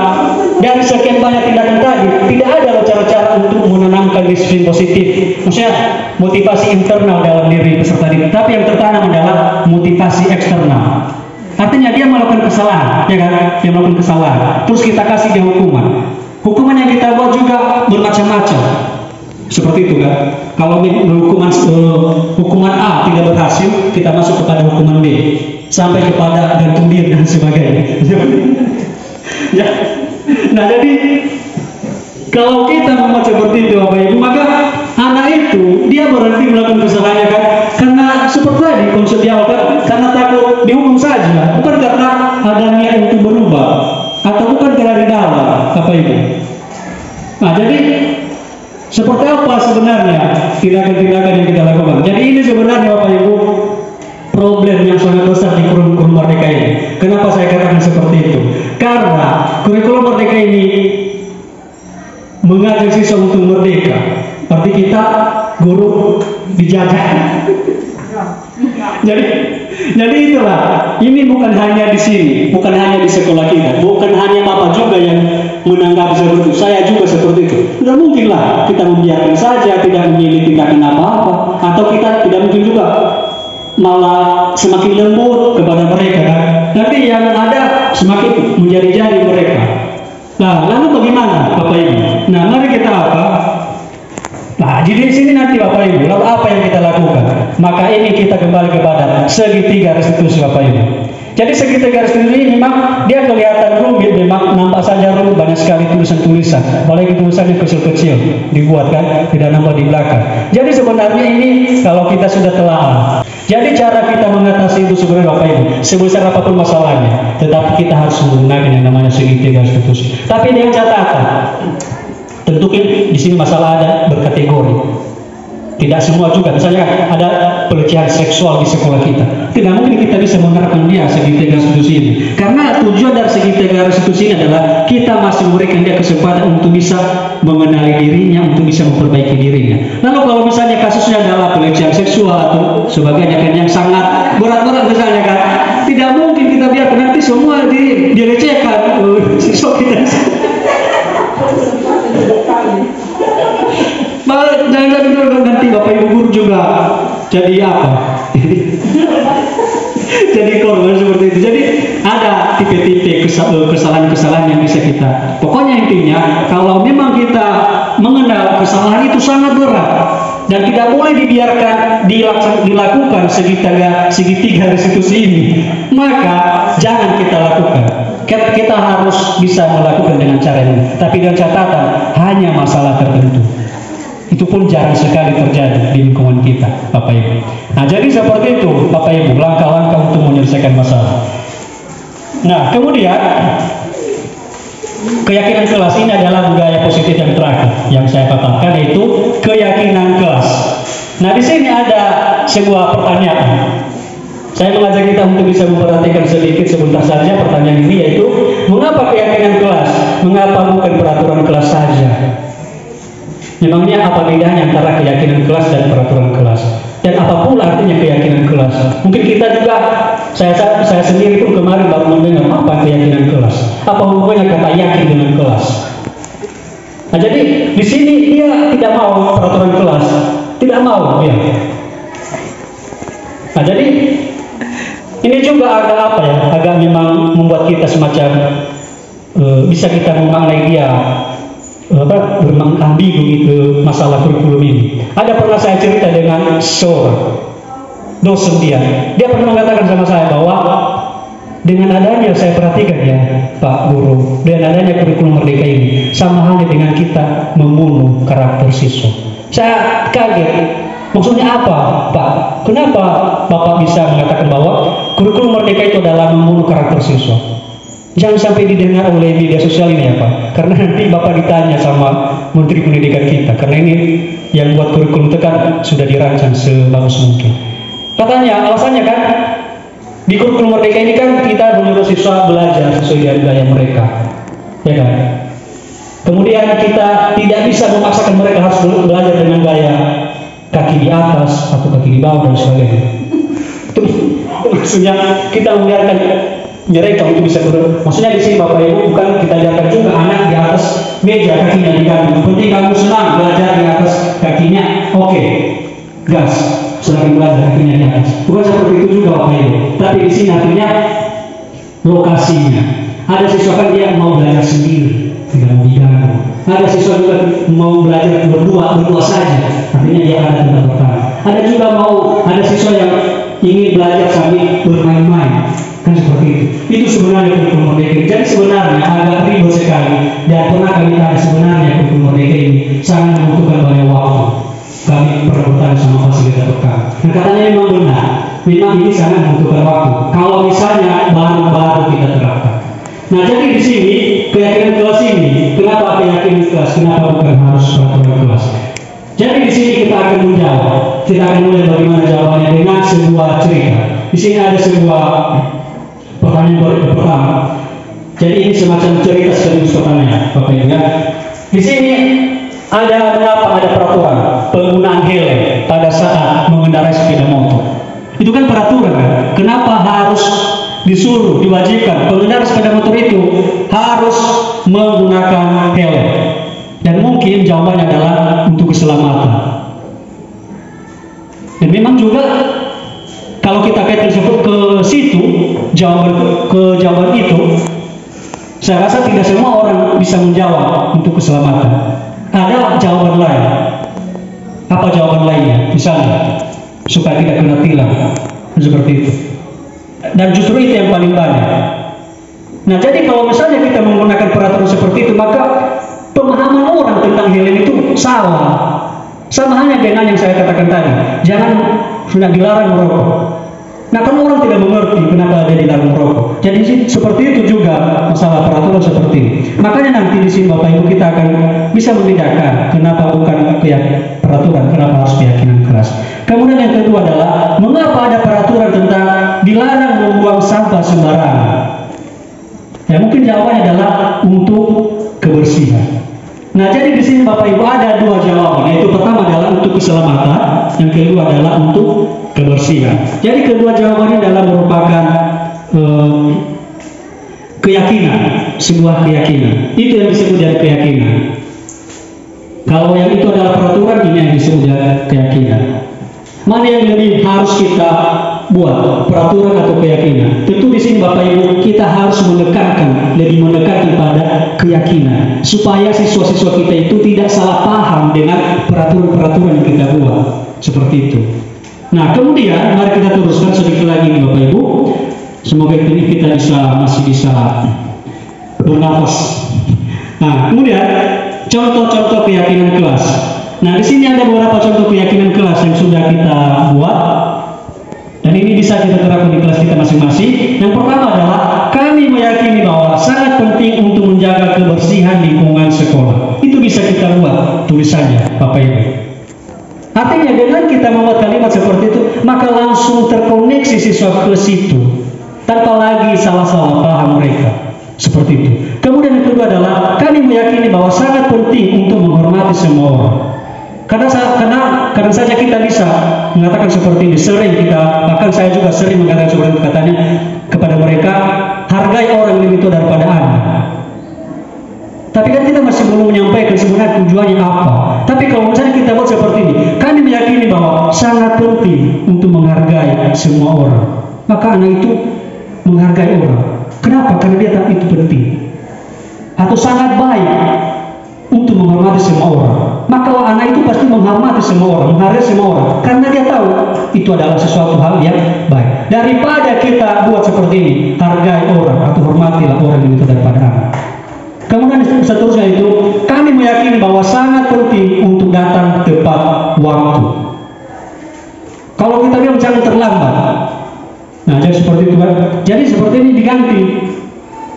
dari sekian banyak tindakan tadi tidak ada cara-cara untuk menanamkan disiplin positif. Maksudnya motivasi internal dalam diri peserta didik, tapi yang tertanam adalah motivasi eksternal. Artinya dia melakukan kesalahan, ya kan? Dia melakukan kesalahan. Terus kita kasih dia hukuman. Hukuman yang kita buat juga bermacam-macam. Seperti itu kan? Kalau hukuman A tidak berhasil, kita masuk kepada hukuman B, sampai kepada gantung diri dan sebagainya. Ya. Nah, jadi kalau kita membuat seperti itu Bapak Ibu, maka anak itu dia berhenti melakukan kesalahannya kan? Karena seperti tadi konsep di awal kan, karena takut dihukum saja, bukan karena ada niat untuk berubah atau bukan karena di dalam Bapak Ibu. Nah, jadi seperti apa sebenarnya tindakan-tindakan yang kita lakukan? Jadi ini sebenarnya Bapak Ibu problem yang sangat besar Merdeka ini. Kenapa saya katakan seperti itu? Karena kurikulum Merdeka ini mengajak siswa untuk merdeka. Berarti kita guru dijajah. Jadi itulah, ini bukan hanya di sini, bukan hanya di sekolah kita, bukan hanya Bapak juga yang menanggapi seperti itu, saya juga seperti itu. Tidak mungkinlah kita membiarkan saja, tidak memilih tindakan apa-apa, atau kita tidak mungkin juga malah semakin lembut kepada mereka kan. Nanti yang ada semakin menjadi-jadi mereka. Nah, lalu bagaimana Bapak Ibu? Nah, mari kita apa? Nah, jadi di sini nanti Bapak Ibu, lalu apa yang kita lakukan? Maka ini kita kembali kepada segitiga restitusi Bapak Ibu. Jadi segitiga restitusi ini memang dia kelihatan rumit, memang nampak saja rumit, banyak sekali tulisan-tulisan. Apalagi tulisan yang kecil-kecil dibuat kan, tidak nampak di belakang. Jadi sebenarnya ini kalau kita sudah telah. Jadi cara kita mengatasi itu sebenarnya Bapak Ibu, sebesar apapun masalahnya, tetapi kita harus menggunakan yang namanya segitiga restitusi. Tapi dengan catatan. Tentu di sini masalah ada berkategori. Tidak semua juga. Misalnya ada pelecehan seksual di sekolah kita. Tidak mungkin kita bisa menerapkan dia segitiga restitusi ini. Karena tujuan dari segitiga restitusi ini adalah kita masih memberikan dia kesempatan untuk bisa mengenali dirinya, untuk bisa memperbaiki dirinya. Lalu kalau misalnya kasusnya adalah pelecehan seksual atau sebagainya kan yang sangat berat-berat misalnya kan, tidak mungkin kita biarkan nanti semua dilecehkan siswa kita. Jangan nanti Bapak Ibu guru juga jadi apa? Jadi korban seperti itu. Jadi ada tipe-tipe kesalahan-kesalahan yang bisa kita. Pokoknya intinya kalau memang kita mengenal kesalahan itu sangat berat dan tidak boleh dibiarkan dilakukan segitiga restitusi ini, maka jangan kita lakukan. Kita harus bisa melakukan dengan cara ini, tapi dengan catatan hanya masalah tertentu. Itu pun jarang sekali terjadi di lingkungan kita, Bapak Ibu. Nah, jadi seperti itu, Bapak Ibu, langkah-langkah untuk menyelesaikan masalah. Nah, kemudian keyakinan kelas ini adalah budaya positif yang terakhir yang saya paparkan, yaitu keyakinan kelas. Nah, di sini ada sebuah pertanyaan. Saya mengajak kita untuk bisa memperhatikan sedikit sebentar saja pertanyaan ini, yaitu mengapa keyakinan kelas? Mengapa bukan peraturan kelas saja? Memangnya apa bedanya antara keyakinan kelas dan peraturan kelas? Dan apa pula artinya keyakinan kelas? Mungkin kita juga, saya sendiri pun kemarin baru mendengar apa keyakinan kelas. Apa hubungannya kata yakin dengan kelas? Nah, jadi di sini dia tidak mau peraturan kelas, tidak mau dia. Nah, jadi ini juga agak apa ya? Agak memang membuat kita semacam bisa kita memaknai dia memang ambigu gitu masalah kurikulum ini. Ada pernah saya cerita dengan dosen dia pernah mengatakan sama saya bahwa dengan adanya, saya perhatikan ya Pak Guru, dengan adanya kurikulum Merdeka ini sama halnya dengan kita membunuh karakter siswa. Saya kaget, maksudnya apa Pak? Kenapa Bapak bisa mengatakan bahwa kurikulum Merdeka itu adalah membunuh karakter siswa? Jangan sampai didengar oleh media sosial ini ya Pak, karena nanti Bapak ditanya sama Menteri Pendidikan kita, karena ini yang buat kurikulum itu kan sudah dirancang sebagus mungkin. Katanya alasannya kan di kurikulum Merdeka ini kan kita menyuruh siswa belajar sesuai dengan gaya mereka, ya kan? Kemudian kita tidak bisa memaksakan mereka harus belajar dengan gaya kaki di atas atau kaki di bawah dan sebagainya. Itu maksudnya kita membiarkan mereka untuk bisa maksudnya di sini Bapak Ibu bukan kita ajarkan juga anak di atas meja kakinya digantung. Penting kamu senang belajar di atas kakinya, oke, gas, selain belajar kakinya di atas. Bukan seperti itu juga Bapak Ibu. Tapi di sini artinya lokasinya. Ada siswa kan dia mau belajar sendiri, tidak mau diganggu. Ada siswa juga mau belajar berdua saja, artinya dia ada tempat pertama. Ada juga ada siswa yang ingin belajar sambil bermain-main. Kan seperti itu. Itu sebenarnya kurikulum Merdeka. Jadi sebenarnya agak ribet sekali dan pernah kami tanya sebenarnya kurikulum Merdeka ini sangat membutuhkan banyak waktu. Kami pernah bertanya sama fasilitator kami. Dan katanya memang benar, memang ini sangat membutuhkan waktu. Kalau misalnya baru kita terapkan. Nah, jadi di sini keyakinan kelas ini, kenapa keyakinan kelas? Kenapa bukan harus peraturan kelas? Jadi di sini kita akan menjawab. Kita akan mulai bagaimana jawabannya dengan sebuah cerita. Di sini ada sebuah pertanyaan pertama. Jadi ini semacam cerita sekaligus pertanyaan, Bapak Ibu ya. Di sini ada peraturan penggunaan helm pada saat mengendarai sepeda motor. Itu kan peraturan kan? Kenapa harus disuruh, diwajibkan pengendara sepeda motor itu harus menggunakan helm? Dan mungkin jawabannya adalah untuk keselamatan. Dan memang juga kalau kita kaitkan ke situ, jawaban itu, saya rasa tidak semua orang bisa menjawab untuk keselamatan. Ada jawaban lain. Apa jawaban lainnya? Misalnya, supaya tidak kena tilang, seperti itu. Dan justru itu yang paling banyak. Nah, jadi kalau misalnya kita menggunakan peraturan seperti itu, maka pemahaman orang tentang helm itu salah. Sama halnya dengan yang saya katakan tadi, jangan sudah dilarang merokok. Nah, kan orang tidak mengerti kenapa dia dilarang merokok. Jadi seperti itu juga masalah peraturan seperti ini. Makanya nanti di sini Bapak Ibu kita akan bisa membedakan kenapa bukan peraturan, kenapa harus keyakinan keras. Kemudian yang kedua adalah mengapa ada peraturan tentang dilarang membuang sampah sembarangan. Ya, mungkin jawabannya adalah untuk kebersihan. Nah, jadi di sini Bapak Ibu ada dua jawaban, yaitu pertama adalah untuk keselamatan, yang kedua adalah untuk kebersihan. Jadi kedua jawabannya adalah merupakan keyakinan, sebuah keyakinan. Itu yang disebut dengan keyakinan. Kalau yang itu adalah peraturan, ini yang disebut dengan keyakinan. Mana yang lebih harus kita buat, peraturan atau keyakinan? Tentu di sini Bapak Ibu kita harus lebih menekankan pada keyakinan, supaya siswa-siswa kita itu tidak salah paham dengan peraturan-peraturan yang kita buat, seperti itu. Nah, kemudian mari kita teruskan sedikit lagi Bapak Ibu. Semoga ini kita masih bisa bernafas. Nah, kemudian contoh-contoh keyakinan kelas. Nah, di sini ada beberapa contoh keyakinan kelas yang sudah kita buat, dan ini bisa kita terapkan di kelas kita masing-masing. Yang pertama adalah kami meyakini bahwa sangat penting untuk menjaga kebersihan lingkungan sekolah. Itu bisa kita buat, tulis saja Bapak Ibu. Artinya dengan kita membuat kalimat seperti itu, maka langsung terkoneksi siswa ke situ, tanpa lagi salah-salah paham mereka. Seperti itu. Kemudian yang kedua adalah kami meyakini bahwa sangat penting untuk menghormati semua orang. Karena saja kita bisa mengatakan seperti ini, sering kita, bahkan saya juga sering mengatakan seperti itu, katanya kepada mereka, hargai orang lebih itu daripada Anda. Tapi kan kita masih belum menyampaikan sebenarnya tujuannya apa. Tapi kalau misalnya kita buat seperti ini, kami meyakini bahwa sangat penting untuk menghargai semua orang. Maka anak itu menghargai orang. Kenapa? Karena dia tahu itu penting. Atau sangat baik untuk menghormati semua orang. Maka anak itu pasti menghormati semua orang, menghargai semua orang, karena dia tahu itu adalah sesuatu hal yang baik. Daripada kita buat seperti ini, hargai orang atau hormatilah orang yang itu daripada anak. Kemudian seterusnya itu, kami meyakini bahwa sangat penting untuk datang tepat waktu. Kalau kita bilang jangan terlambat, nah jadi seperti itu kan. Jadi seperti ini diganti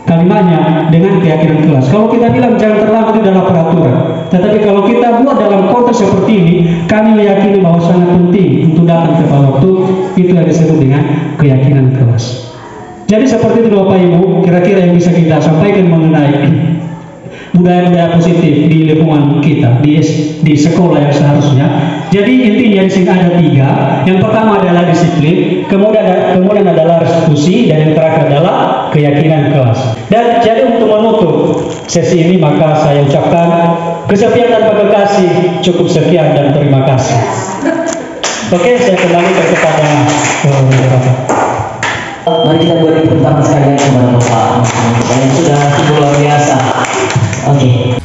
kalimatnya dengan keyakinan kelas. Kalau kita bilang jangan terlambat itu adalah peraturan. Tetapi kalau kita buat dalam konteks seperti ini, kami meyakini bahwa sangat penting untuk datang tepat waktu, itu yang disebut dengan keyakinan kelas. Jadi seperti itu Bapak Ibu, kira-kira yang bisa kita sampaikan mengenai budaya-budaya positif di lingkungan kita, di sekolah yang seharusnya. Jadi intinya di sini ada 3. Yang pertama adalah disiplin, kemudian adalah restitusi, dan yang terakhir adalah keyakinan kelas. Dan jadi untuk menutup sesi ini, maka saya ucapkan kesepian tanpa kekasih, cukup sekian dan terima kasih. Oke, saya kembalikan kepada Mari kita beri tepuk tangan sekalian kepada Bapak yang sudah luar biasa. Oke.